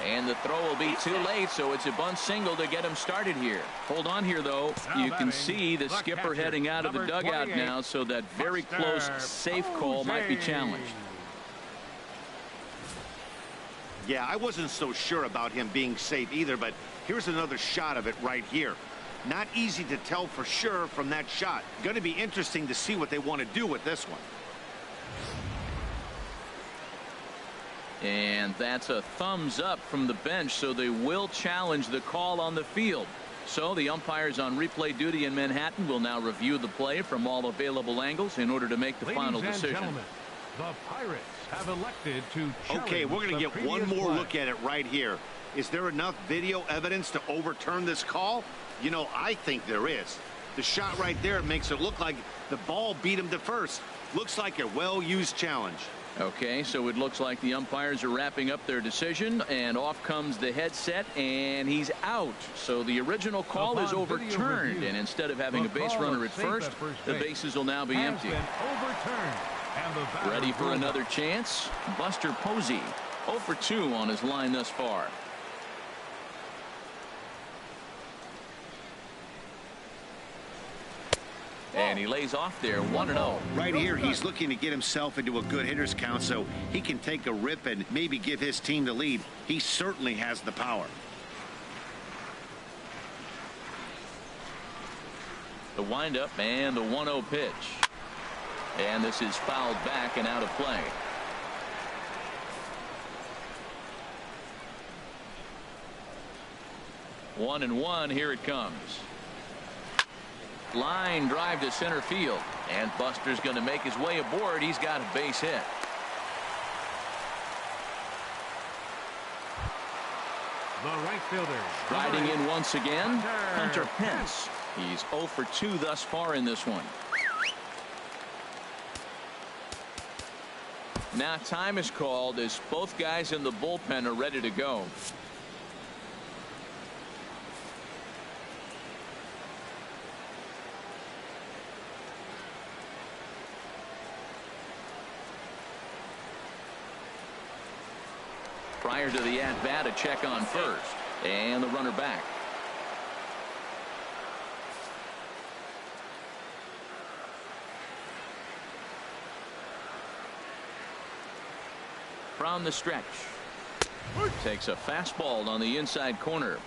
And the throw will be too late, so it's a bunt single to get him started here. Hold on here, though. You can see the skipper heading out of the dugout now, so that very close safe call might be challenged. Yeah, I wasn't so sure about him being safe either, but here's another shot of it right here. Not easy to tell for sure from that shot. Going to be interesting to see what they want to do with this one. And that's a thumbs up from the bench, so they will challenge the call on the field. So the umpires on replay duty in Manhattan will now review the play from all available angles in order to make the final decision. Gentlemen, the Pirates have elected to challenge. Okay, we're going to get one more play. look at it right here. Is there enough video evidence to overturn this call? You know, I think there is. The shot right there makes it look like the ball beat him to first. Looks like a well-used challenge. Okay, so it looks like the umpires are wrapping up their decision, and off comes the headset, and he's out. So the original call is overturned, and instead of having a base runner at first, the bases will now be empty. Ready for another chance? Buster Posey, 0 for 2 on his line thus far. And he lays off there, 1-0. Right here, he's looking to get himself into a good hitter's count so he can take a rip and maybe give his team the lead. He certainly has the power. The windup and the 1-0 pitch. And this is fouled back and out of play. One and one, here it comes. Line drive to center field, and Buster's going to make his way aboard. He's got a base hit. The right fielder Riding in once again, Hunter Pence. He's 0 for 2 thus far in this one. Now time is called as both guys in the bullpen are ready to go. Prior to the at-bat, a check on first, and the runner back. From the stretch, takes a fastball on the inside corner.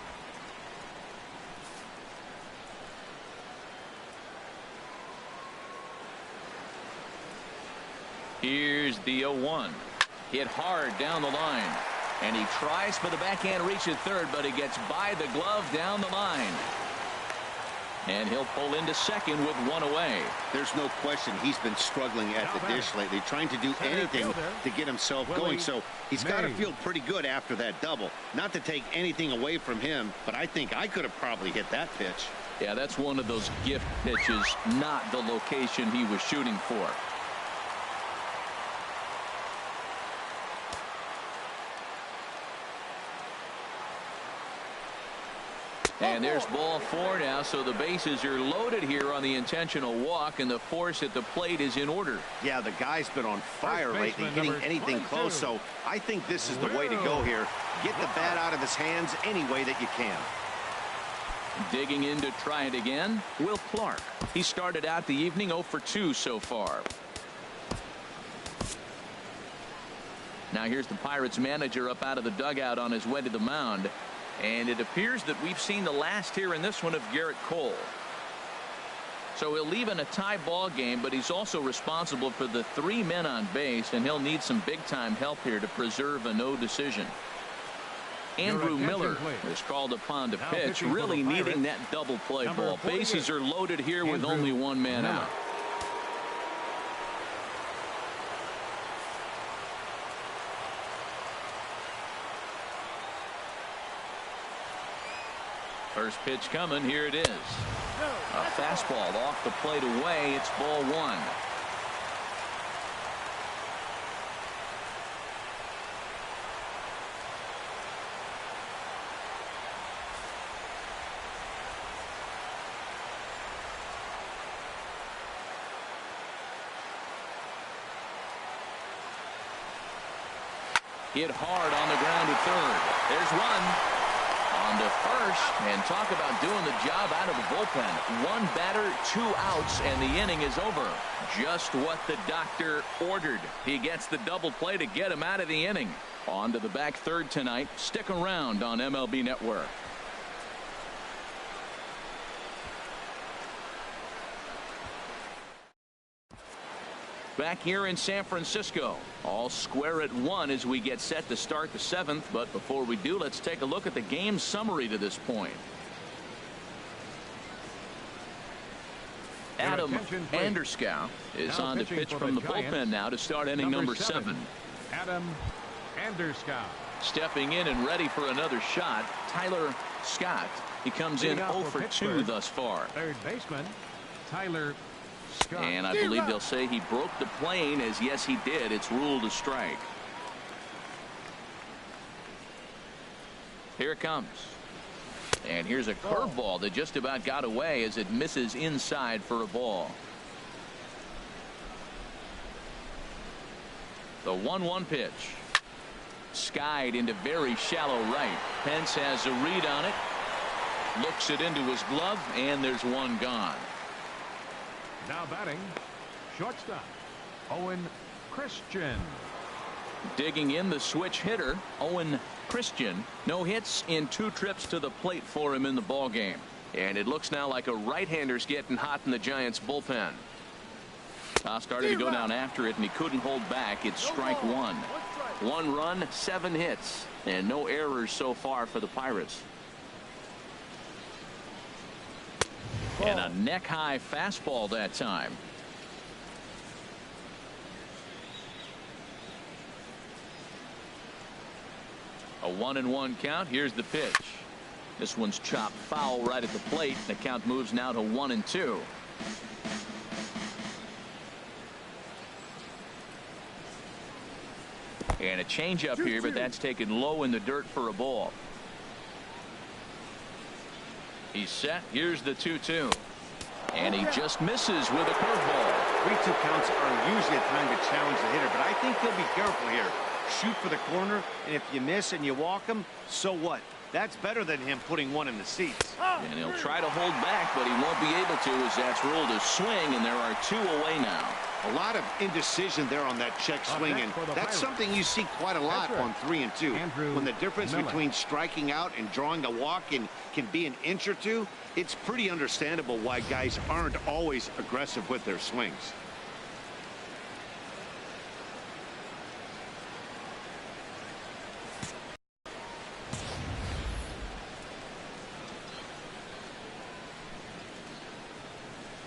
Here's the 0-1. Hit hard down the line. And he tries for the backhand reach at third, but he gets by the glove down the line. And he'll pull into second with one away. There's no question he's been struggling at the dish lately, trying to do anything to get himself going. So he's got to feel pretty good after that double. Not to take anything away from him, but I think I could have probably hit that pitch. Yeah, that's one of those gift pitches, not the location he was shooting for. And there's ball 4 now, so the bases are loaded here on the intentional walk, and the force at the plate is in order. Yeah, the guy's been on fire lately, hitting anything close, so I think this is the way to go here. Get the bat out of his hands any way that you can. Digging in to try it again, Will Clark. He started out the evening 0 for 2 so far. Now here's the Pirates manager up out of the dugout on his way to the mound. And it appears that we've seen the last here in this one of Garrett Cole. So he'll leave in a tie ball game, but he's also responsible for the 3 men on base, and he'll need some big time help here to preserve a no decision. Andrew Miller is called upon to pitch, really needing that double play ball. Bases are loaded here with only 1 man out. First pitch coming. Here it is. A fastball off the plate away. It's ball 1. Hit hard on the ground to third. There's one. On to first, and talk about doing the job out of the bullpen. 1 batter, 2 outs, and the inning is over. Just what the doctor ordered. He gets the double play to get him out of the inning. On to the back third tonight. Stick around on MLB Network. back here in San Francisco. All square at 1 as we get set to start the 7th. But before we do, let's take a look at the game summary to this point. Adam Anderskow is on to pitch from the bullpen now to start inning number 7. Adam Anderskow. Stepping in and ready for another shot, Tyler Scott. He comes in 0 for 2 thus far. Third baseman, Tyler Scott. And I believe they'll say he broke the plane, as yes he did. It's ruled a strike. Here it comes. And here's a curveball that just about got away as it misses inside for a ball. The 1-1 pitch. Skied into very shallow right. Pence has a read on it. Looks it into his glove, and there's one gone. Now batting, shortstop, Owen Christian. Digging in, the switch hitter, Owen Christian. No hits in 2 trips to the plate for him in the ball game. And it looks now like a right-hander's getting hot in the Giants bullpen. Started to go down after it, and he couldn't hold back. It's strike 1. 1 run, 7 hits, and no errors so far for the Pirates. And a neck-high fastball that time. A 1-1 count. Here's the pitch. This one's chopped foul right at the plate. The count moves now to 1-2. And a changeup here, but that's taken low in the dirt for a ball. He's set. Here's the 2-2. And he just misses with a curveball. 3-2 counts are usually a time to challenge the hitter, but I think he'll be careful here. Shoot for the corner, and if you miss and you walk him, so what? That's better than him putting one in the seats. And he'll try to hold back, but he won't be able to, as that's ruled a swing, and there are 2 away now. A lot of indecision there on that check swing, and that's something you see quite a lot on 3 and 2. When the difference between striking out and drawing a walk can be an inch or 2, it's pretty understandable why guys aren't always aggressive with their swings.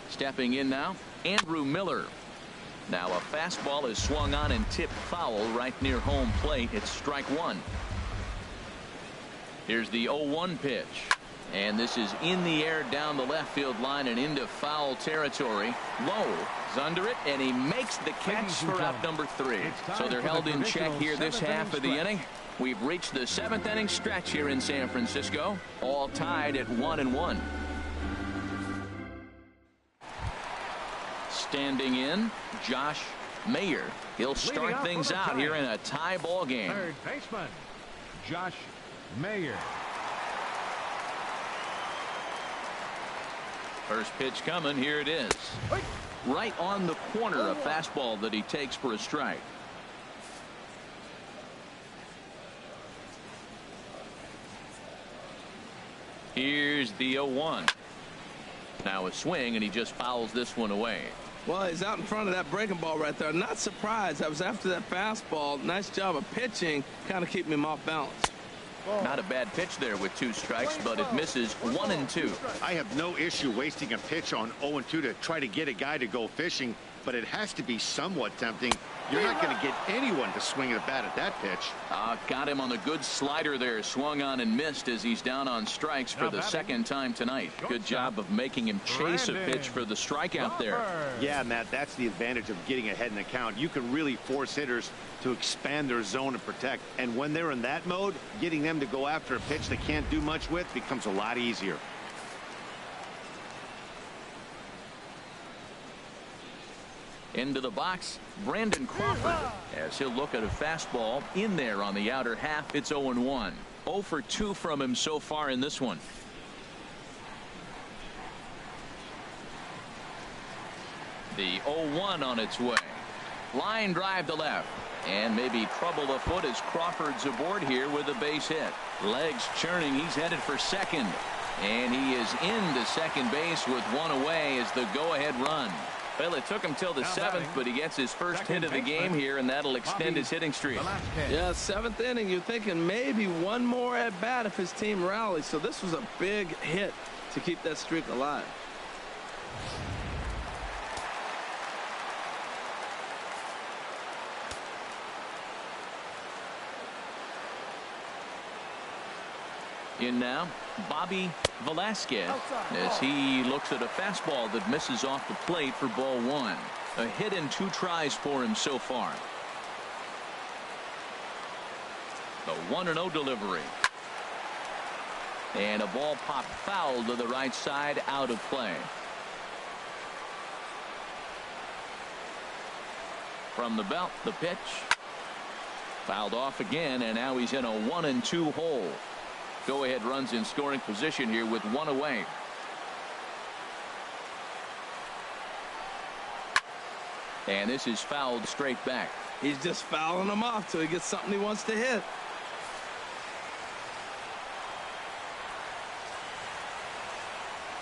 Stepping in now, Andrew Miller. Now a fastball is swung on and tipped foul right near home plate. It's strike 1. Here's the 0-1 pitch. And this is in the air down the left field line and into foul territory. Lowe is under it, and he makes the catch for out number 3. So they're held in check here this half of the inning. We've reached the 7th inning stretch here in San Francisco, all tied at 1-1. Standing in, Josh Mayer. He'll start things out here in a tie ball game. Third baseman, Josh Mayer. First pitch coming. Here it is. Right on the corner, a fastball that he takes for a strike. Here's the 0-1. Now a swing, and he just fouls this one away. Well, he's out in front of that breaking ball right there. Not surprised. I was after that fastball. Nice job of pitching, kind of keeping him off balance. Not a bad pitch there with 2 strikes, but it misses 1-2. I have no issue wasting a pitch on 0-2 to try to get a guy to go fishing, but it has to be somewhat tempting. You're not going to get anyone to swing at a bat at that pitch. Got him on the good slider there. Swung on and missed as he's down on strikes for the 2nd time tonight. Good job of making him chase a pitch for the strikeout there. Yeah, Matt, that's the advantage of getting ahead in the count. You can really force hitters to expand their zone and protect. And when they're in that mode, getting them to go after a pitch they can't do much with becomes a lot easier. Into the box, Brandon Crawford, as he'll look at a fastball in there on the outer half. It's 0-1. 0 for 2 from him so far in this one. The 0-1 on its way. Line drive to left, and maybe trouble afoot as Crawford's aboard here with a base hit. Legs churning. He's headed for second, and he is into second base with 1 away as the go-ahead run. Well, it took him till the seventh, but he gets his first hit of the game here, and that'll extend his hitting streak. Yeah, seventh inning, you're thinking maybe one more at bat if his team rallies. So this was a big hit to keep that streak alive. In now, Bobby Velasquez, as he looks at a fastball that misses off the plate for ball one. A hit and 2 tries for him so far. The 1-0 delivery. And a ball popped foul to the right side, out of play. From the belt, the pitch. Fouled off again, and now he's in a 1-2 hole. Go-ahead runs in scoring position here with 1 away. And this is fouled straight back. He's just fouling them off till he gets something he wants to hit.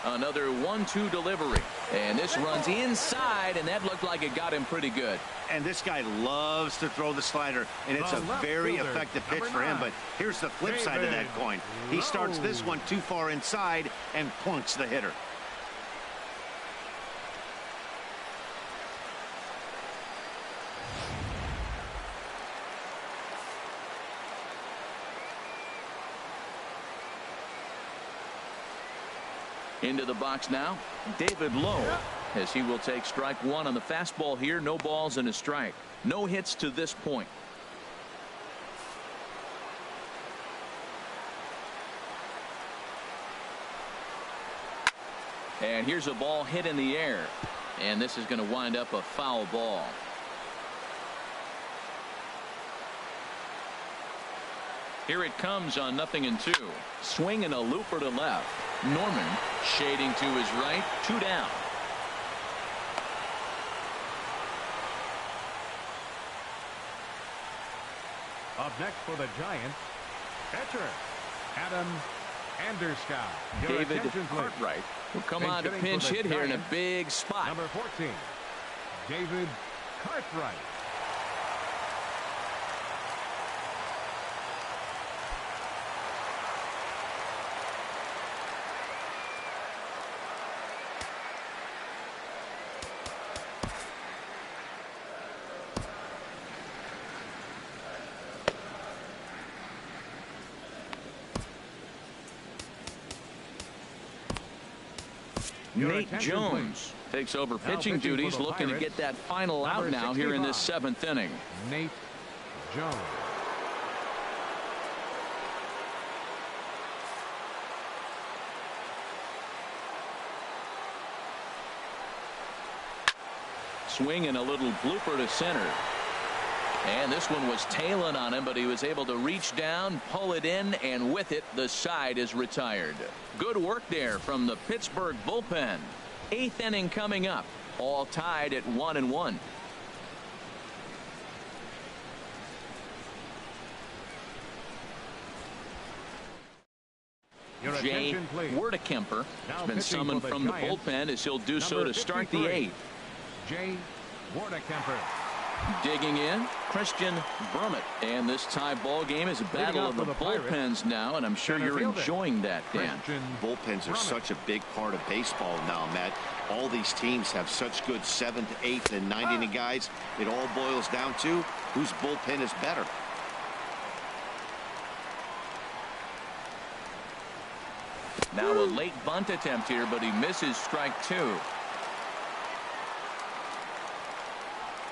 Another 1-2 delivery. And this runs inside, and that looked like it got him pretty good. And this guy loves to throw the slider, and it's a very effective pitch for him. But here's the flip side of that coin. He starts this one too far inside and plunks the hitter. Into the box now, David Lowe, as he will take strike one on the fastball here. No balls and a strike. No hits to this point. And here's a ball hit in the air. And this is going to wind up a foul ball. Here it comes on 0-2. Swing and a looper to left. Norman shading to his right. 2 down. Up next for the Giants, pitcher Adam Anderscott. David Cartwright will come on to pinch hit here in a big spot. Number 14, David Cartwright. Nate Jones takes over pitching duties, looking to get that final out now here in this 7th inning. Nate Jones. Swing and a little blooper to center. And this one was tailing on him, but he was able to reach down, pull it in, and with it, the side is retired. Good work there from the Pittsburgh bullpen. 8th inning coming up, all tied at 1-1. Jay Werdekemper has been summoned from the bullpen, as he'll do so to start the 8th. Jay Werdekemper. Digging in, Christian Brummett. And this tie ball game is a battle of the bullpens now, and I'm sure you're enjoying that, Dan. Bullpens are such a big part of baseball now, Matt. All these teams have such good 7th, 8th, and 9th inning guys. It all boils down to whose bullpen is better. Now a late bunt attempt here, but he misses strike 2.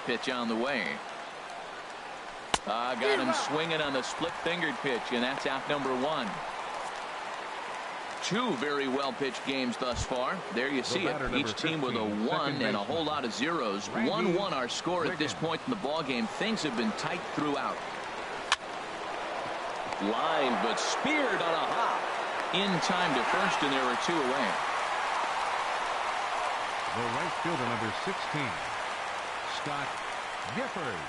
Pitch on the way. Got him swinging on the split-fingered pitch, and that's out number 1. 2 very well-pitched games thus far. There you see it. Each team with a 1 and a whole lot of zeros. 1-1 our score at this point in the ball game. Things have been tight throughout. Line, but speared on a hop. In time to first, and there are 2 away. The right fielder, number 16, Scott Gifford.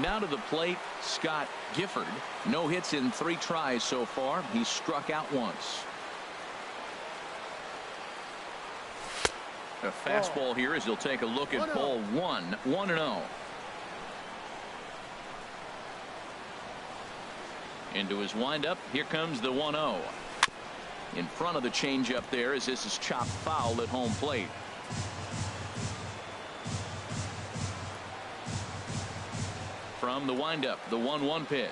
Now to the plate, Scott Gifford. No hits in 3 tries so far. He's struck out once. A fastball here as he'll take a look at ball 1. 1-0. Into his windup. Here comes the 1-0. In front of the changeup there as this is chopped foul at home plate. From the windup, the 1-1 pitch.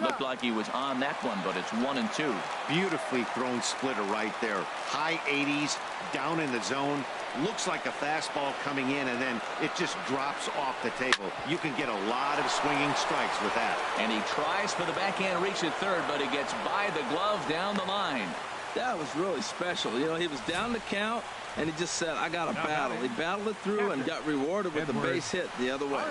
Looked like he was on that one, but it's 1-2. Beautifully thrown splitter right there. High 80s, down in the zone. Looks like a fastball coming in, and then it just drops off the table. You can get a lot of swinging strikes with that. And he tries for the backhand reach at third, but he gets by the glove down the line. That was really special. You know, he was down the count, and he just said, I got to battle. He battled it through and got rewarded with the base hit the other way.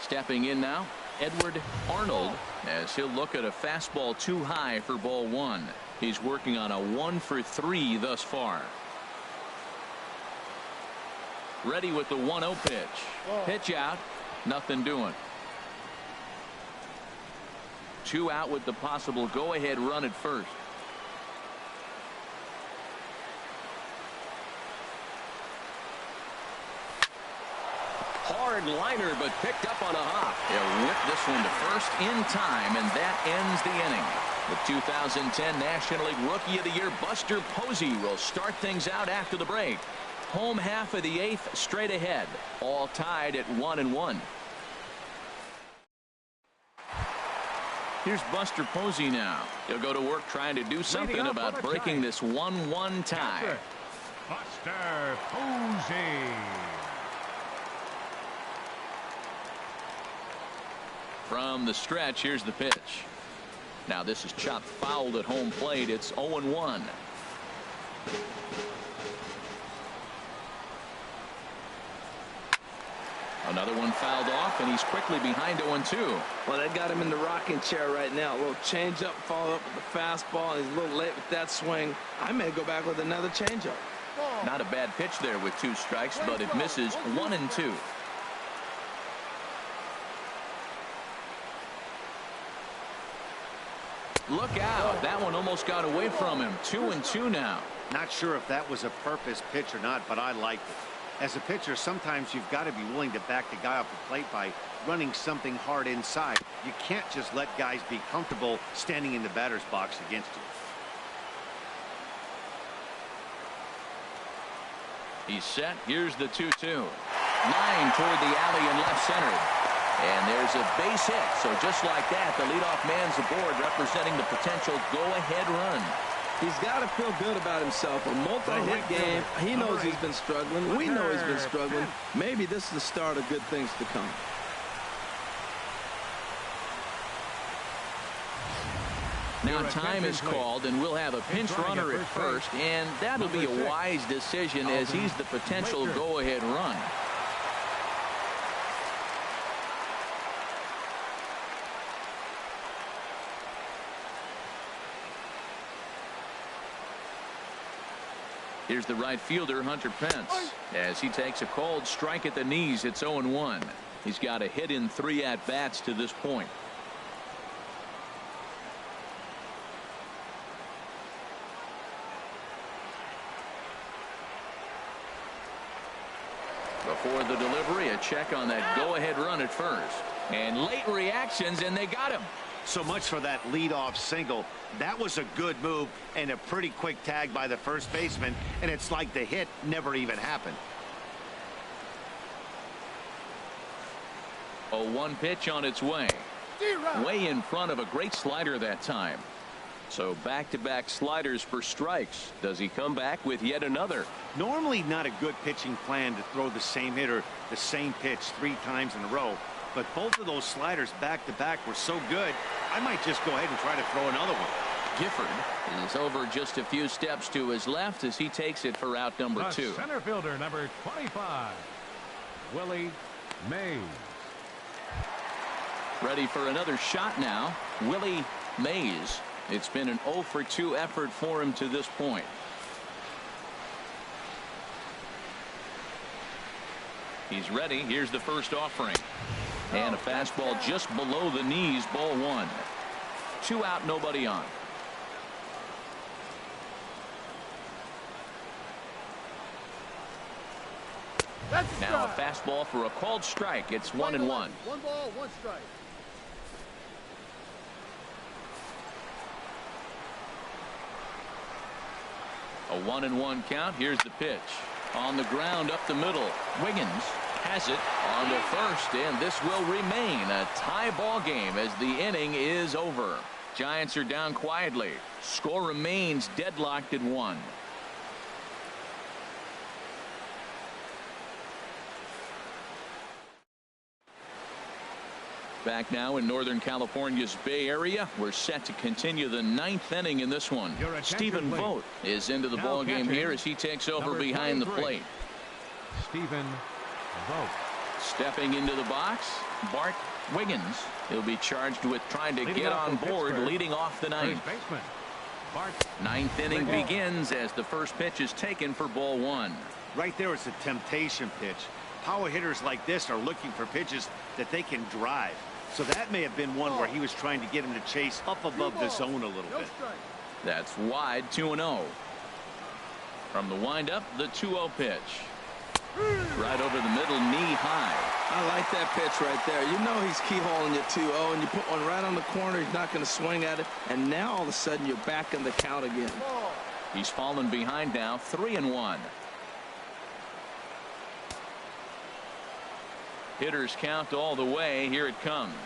Stepping in now, Edward Arnold, as he'll look at a fastball too high for ball 1. He's working on a 1-for-3 thus far. Ready with the 1-0 pitch. Pitch out, nothing doing. 2 out with the possible go-ahead run at first. Hard liner, but picked up on a hop. He'll whip this one to first in time, and that ends the inning. The 2010 National League Rookie of the Year, Buster Posey, will start things out after the break. Home half of the 8th straight ahead, all tied at 1-1. Here's Buster Posey now. He'll go to work trying to do something about breaking this 1-1 tie. Buster Posey. From the stretch, here's the pitch. Now this is chopped foul at home plate. It's 0-1. Another one fouled off, and he's quickly behind 0-2. Well, they got him in the rocking chair right now. A little changeup, followed up with the fastball, and he's a little late with that swing. I may go back with another changeup. Not a bad pitch there with 2 strikes, but it misses 1-2. Look out. That one almost got away from him. 2-2 now. Not sure if that was a purpose pitch or not, but I liked it. As a pitcher, sometimes you've got to be willing to back the guy off the plate by running something hard inside. You can't just let guys be comfortable standing in the batter's box against you. He's set. Here's the 2-2. Line toward the alley in left center. And there's a base hit. So just like that, the leadoff man's aboard, representing the potential go-ahead run. He's got to feel good about himself. A multi-hit game. He knows he's been struggling. We know he's been struggling. Maybe this is the start of good things to come. Now time is called, and we'll have a pinch runner at first, and that'll be a wise decision as he's the potential go-ahead run. Here's the right fielder, Hunter Pence, as he takes a cold strike at the knees. It's 0-1. He's got a hit in 3 at-bats to this point. Before the delivery, a check on that go-ahead run at first. And late reactions, and they got him. So much for that leadoff single. That was a good move and a pretty quick tag by the first baseman, and it's like the hit never even happened. 0-1 pitch on its way. Way in front of a great slider that time. So back-to-back sliders for strikes. Does he come back with yet another? Normally not a good pitching plan to throw the same hitter the same pitch 3 times in a row. But both of those sliders back-to-back were so good, I might just go ahead and try to throw another one. Gifford is over just a few steps to his left as he takes it for out number 2. Center fielder, number 25, Willie Mays. Ready for another shot now, Willie Mays. It's been an 0-for-2 effort for him to this point. He's ready. Here's the first offering. And a fastball just below the knees, ball one. 2 out, nobody on. Now a fastball for a called strike. It's 1-1. 1 ball, 1 strike. A 1-1 count. Here's the pitch. On the ground up the middle. Wiggins has it on to first, and this will remain a tie ball game as the inning is over. Giants are down quietly. Score remains deadlocked at 1. Back now in Northern California's Bay Area. We're set to continue the 9th inning in this one. Stephen Vogt is into the ball game here as he takes over behind the plate. Stephen Vogt. Stepping into the box, Bart Wiggins. He'll be charged with trying to get on board, leading off the 9th. 9th inning begins as the first pitch is taken for ball 1. Right there is a temptation pitch. Power hitters like this are looking for pitches that they can drive. So that may have been one where he was trying to get him to chase up above the zone a little bit. That's wide, 2-0. From the windup, the 2-0 pitch. Right over the middle, knee high. I like that pitch right there. You know he's keyholing your 2-0, and you put one right on the corner. He's not going to swing at it. And now all of a sudden you're back in the count again. He's fallen behind now, 3-1. Hitters count all the way. Here it comes.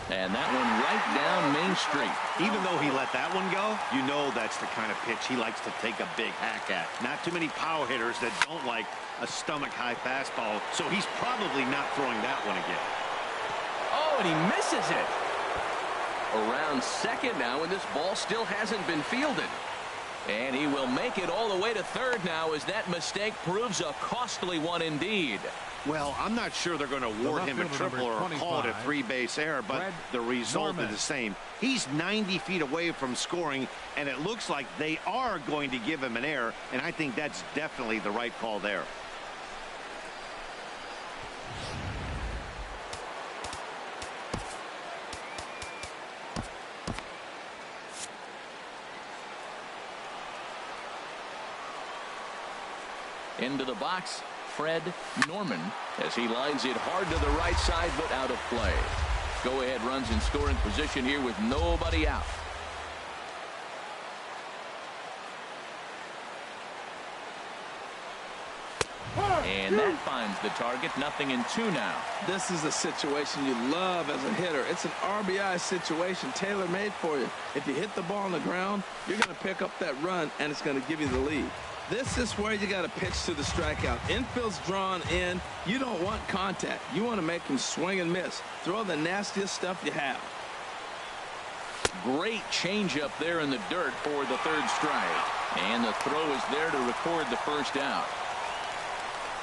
And that one right down Main Street. Even though he let that one go, you know that's the kind of pitch he likes to take a big hack at. Not too many power hitters that don't like a stomach-high fastball, so he's probably not throwing that one again. Oh, and he misses it. Around second now, and this ball still hasn't been fielded. And he will make it all the way to third now as that mistake proves a costly one indeed. Well, I'm not sure they're going to award him a triple or call it a 3-base error, but the result is the same. He's 90 feet away from scoring, and it looks like they are going to give him an error, and I think that's definitely the right call there. Into the box, Fred Norman, as he lines it hard to the right side, but out of play. Go-ahead runs in scoring position here with nobody out. And that finds the target. 0-2 now. This is a situation you love as a hitter. It's an RBI situation tailor-made for you. If you hit the ball on the ground, you're going to pick up that run, and it's going to give you the lead. This is where you got to pitch to the strikeout. Infield's drawn in. You don't want contact. You want to make him swing and miss. Throw the nastiest stuff you have. Great changeup there in the dirt for the third strike. And the throw is there to record the first out.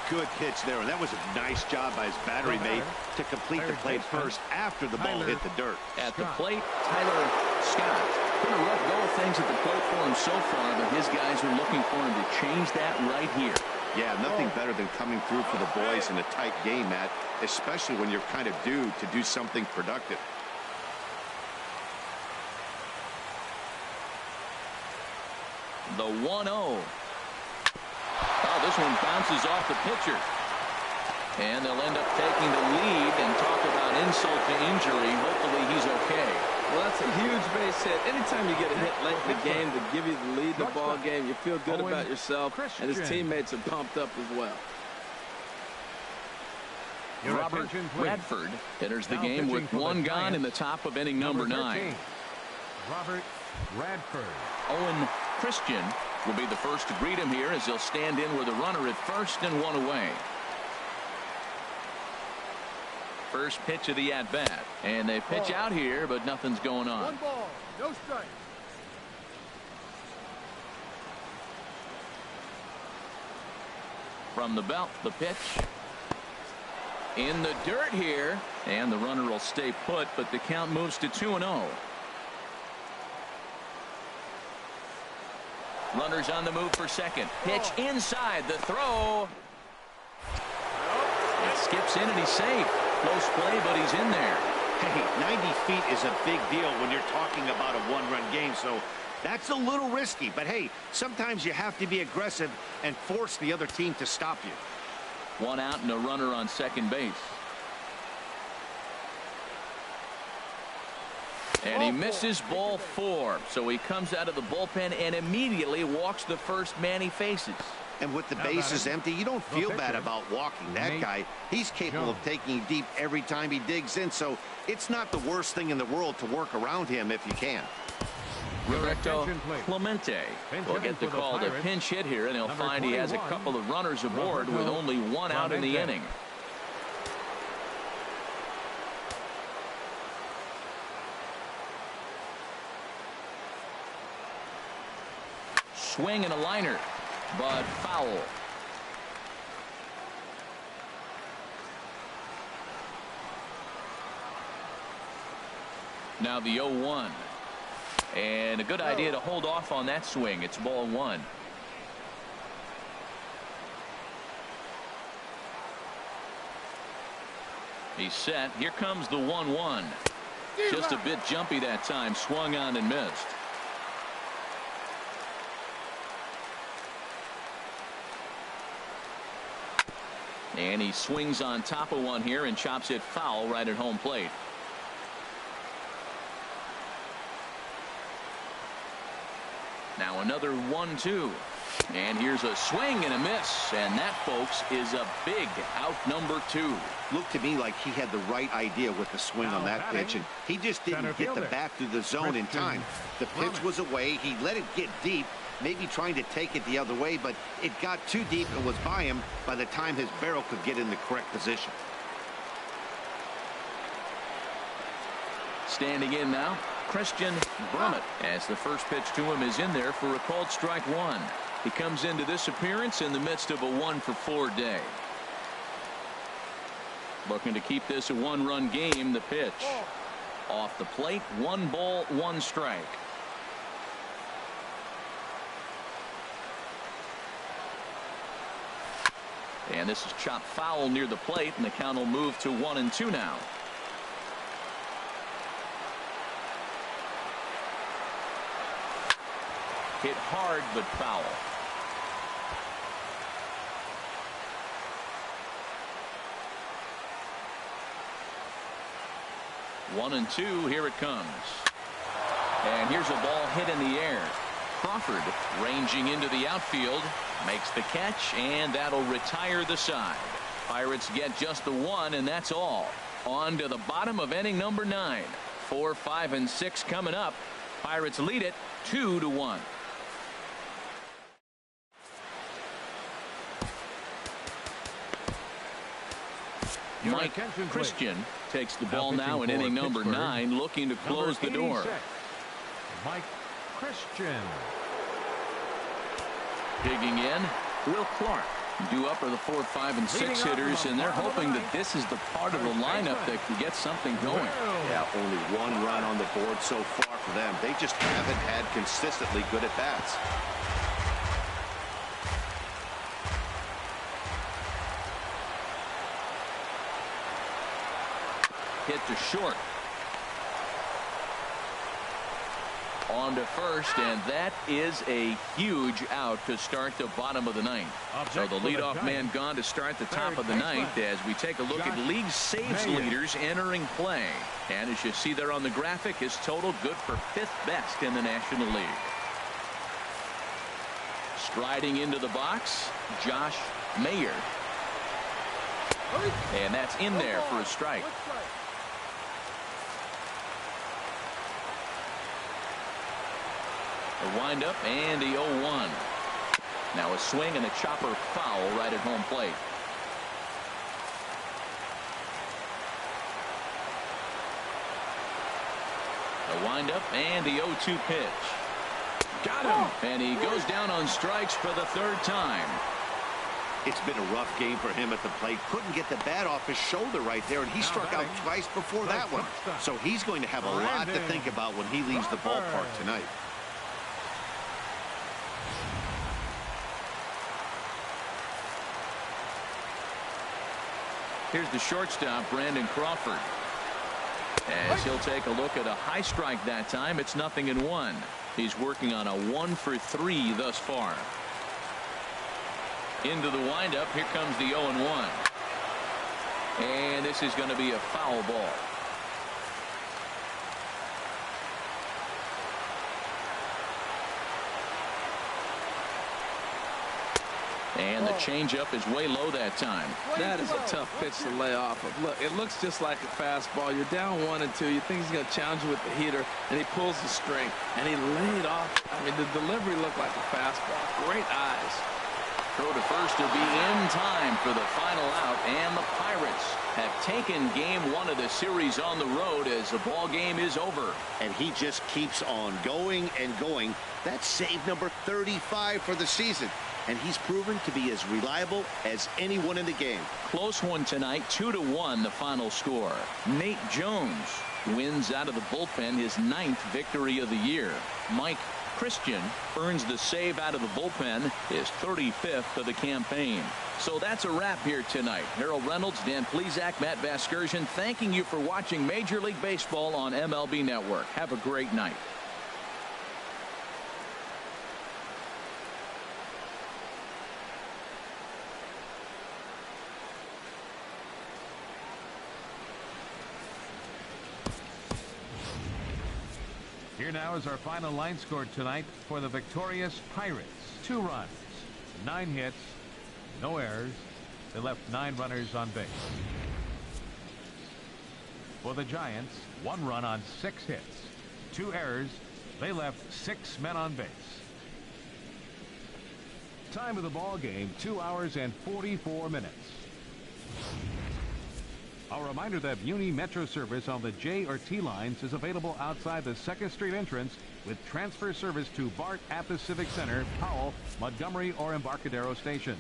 Good pitch there, and that was a nice job by his battery mate to complete the play first after the ball hit the dirt. At the plate, Tyler Scott. Been a rough go of things at the plate for him so far, but his guys are looking for him to change that right here. Yeah, nothing better than coming through for the boys in a tight game, Matt, especially when you're kind of due to do something productive. The 1-0. Oh, this one bounces off the pitcher. And they'll end up taking the lead, and talk about insult to injury. Hopefully he's okay. Well, that's a huge base hit. Anytime you get a hit late in the game to give you the lead in the ball game, you feel good about yourself, and his teammates are pumped up as well. Robert Bradford enters the game with one gone in the top of inning number 9. Robert Bradford. Owen Christian will be the first to greet him here as he'll stand in with a runner at first and one away. First pitch of the at-bat, and they pitch out here, but nothing's going on. 1 ball, no strike. From the belt, the pitch in the dirt here, and the runner will stay put, but the count moves to 2-0. Runners on the move for second. Pitch inside, the throw. It skips in, and he's safe. Close play, but he's in there. Hey, 90 feet is a big deal when you're talking about a one-run game, so that's a little risky. But, hey, sometimes you have to be aggressive and force the other team to stop you. One out and a runner on second base. And he misses ball 4. So he comes out of the bullpen and immediately walks the first man he faces. And with the bases empty, you don't feel bad about walking that guy. He's capable of taking you deep every time he digs in, so it's not the worst thing in the world to work around him if you can. Roberto Clemente will get the call to pinch hit here, and he'll find he has a couple of runners aboard with only one out in the inning. Swing and a liner, but foul. Now the 0-1. And a good idea to hold off on that swing. It's ball 1. He's set. Here comes the 1-1. Just a bit jumpy that time. Swung on and missed. And he swings on top of one here and chops it foul right at home plate. Now another 1-2. And here's a swing and a miss. And that, folks, is a big out number 2. Looked to me like he had the right idea with the swing on that pitch, and he just didn't get the bat through the zone in time. The pitch was away. He let it get deep, maybe trying to take it the other way, but it got too deep and was by him by the time his barrel could get in the correct position. Standing in now, Christian Brummett, as the first pitch to him is in there for a called strike 1. He comes into this appearance in the midst of a 1-for-4 day. Looking to keep this a one-run game. The pitch off the plate, 1 ball, 1 strike. And this is chopped foul near the plate, and the count will move to 1-2 now. Hit hard, but foul. One and 2, here it comes. And here's a ball hit in the air. Crawford ranging into the outfield, makes the catch, and that'll retire the side. Pirates get just the 1, and that's all. On to the bottom of inning number 9. 4, 5, and 6 coming up. Pirates lead it 2-1. Mike Christian takes the ball now in inning number 9, looking to close the door. Mike Christian. Digging in, Will Clark. Due up are the 4, 5, and 6 hitters, and they're hoping that this is the part of the lineup that can get something going. Yeah, only 1 run on the board so far for them. They just haven't had consistently good at bats. Hit to short. On to first, and that is a huge out to start the bottom of the 9th. So the leadoff man gone to start the top of the 9th as we take a look at league saves leaders entering play. And as you see there on the graphic, his total good for 5th best in the National League. Striding into the box, Josh Mayer. And that's in there for a strike. The windup and the 0-1. Now a swing and a chopper foul right at home plate. The windup and the 0-2 pitch. Got him. And he goes down on strikes for the 3rd time. It's been a rough game for him at the plate. Couldn't get the bat off his shoulder right there, and he struck out twice before that one. So he's going to have a lot to think about when he leaves the ballpark tonight. Here's the shortstop, Brandon Crawford. As he'll take a look at a high strike that time. It's 0-1. He's working on a 1-for-3 thus far. Into the windup. Here comes the 0-1. And this is going to be a foul ball. And the changeup is way low that time. That is a tough pitch to lay off of. Look, it looks just like a fastball. You're down 1-2. You think he's going to challenge you with the heater, and he pulls the string, and he laid off. I mean, the delivery looked like a fastball. Great eyes. Throw to first will be in time for the final out, and the Pirates have taken game 1 of the series on the road as the ball game is over. And he just keeps on going and going. That's save number 35 for the season. And he's proven to be as reliable as anyone in the game. Close one tonight, 2-1 the final score. Nate Jones wins out of the bullpen, his 9th victory of the year. Mike Christian earns the save out of the bullpen, his 35th of the campaign. So that's a wrap here tonight. Harold Reynolds, Dan Plesac, Matt Vasgersian, thanking you for watching Major League Baseball on MLB Network. Have a great night. Here now is our final line score tonight for the victorious Pirates. 2 runs, 9 hits, no errors. They left 9 runners on base. For the Giants, 1 run on 6 hits, 2 errors. They left 6 men on base. Time of the ball game, 2 hours and 44 minutes. A reminder that Muni Metro service on the J or T lines is available outside the 2nd Street entrance with transfer service to BART at the Civic Center, Powell, Montgomery, or Embarcadero stations.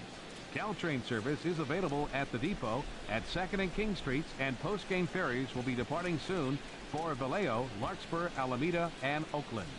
Caltrain service is available at the depot at 2nd and King Streets, and post-game ferries will be departing soon for Vallejo, Larkspur, Alameda, and Oakland.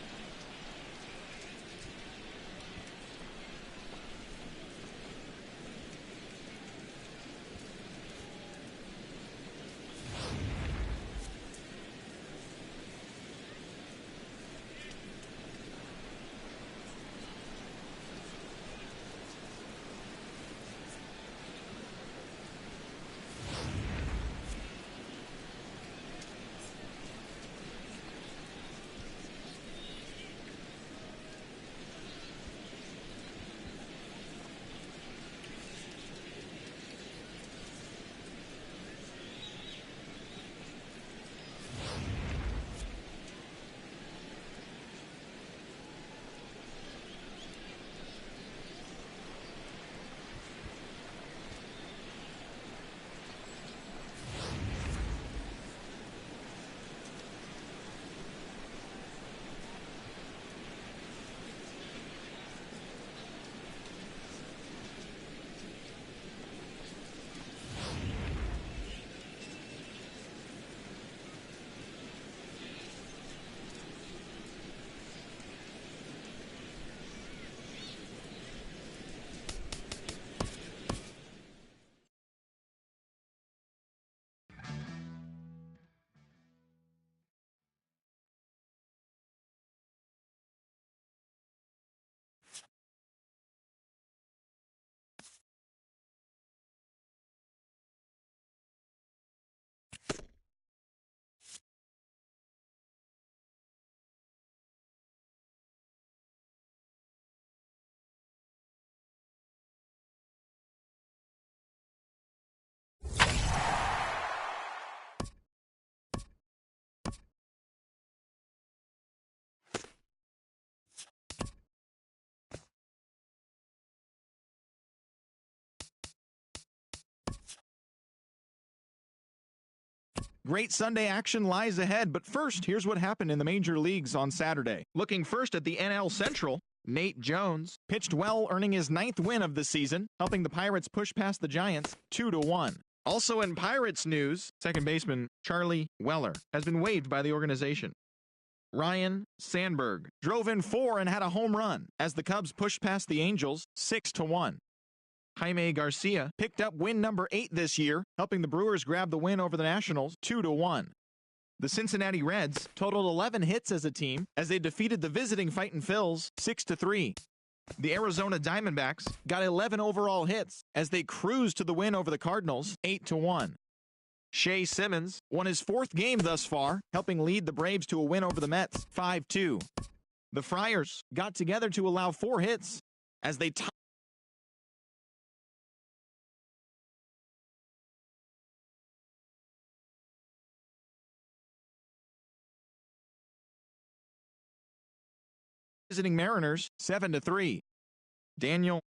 Great Sunday action lies ahead, but first, here's what happened in the major leagues on Saturday. Looking first at the NL Central, Nate Jones pitched well, earning his 9th win of the season, helping the Pirates push past the Giants 2-1. Also in Pirates news, second baseman Charlie Weller has been waived by the organization. Ryan Sandberg drove in 4 and had a home run as the Cubs pushed past the Angels 6-1. Jaime Garcia picked up win number 8 this year, helping the Brewers grab the win over the Nationals 2-1. The Cincinnati Reds totaled 11 hits as a team as they defeated the visiting Fightin' Phils 6-3. The Arizona Diamondbacks got 11 overall hits as they cruised to the win over the Cardinals 8-1. Shea Simmons won his 4th game thus far, helping lead the Braves to a win over the Mets 5-2. The Friars got together to allow 4 hits as they visiting Mariners 7-3. Daniel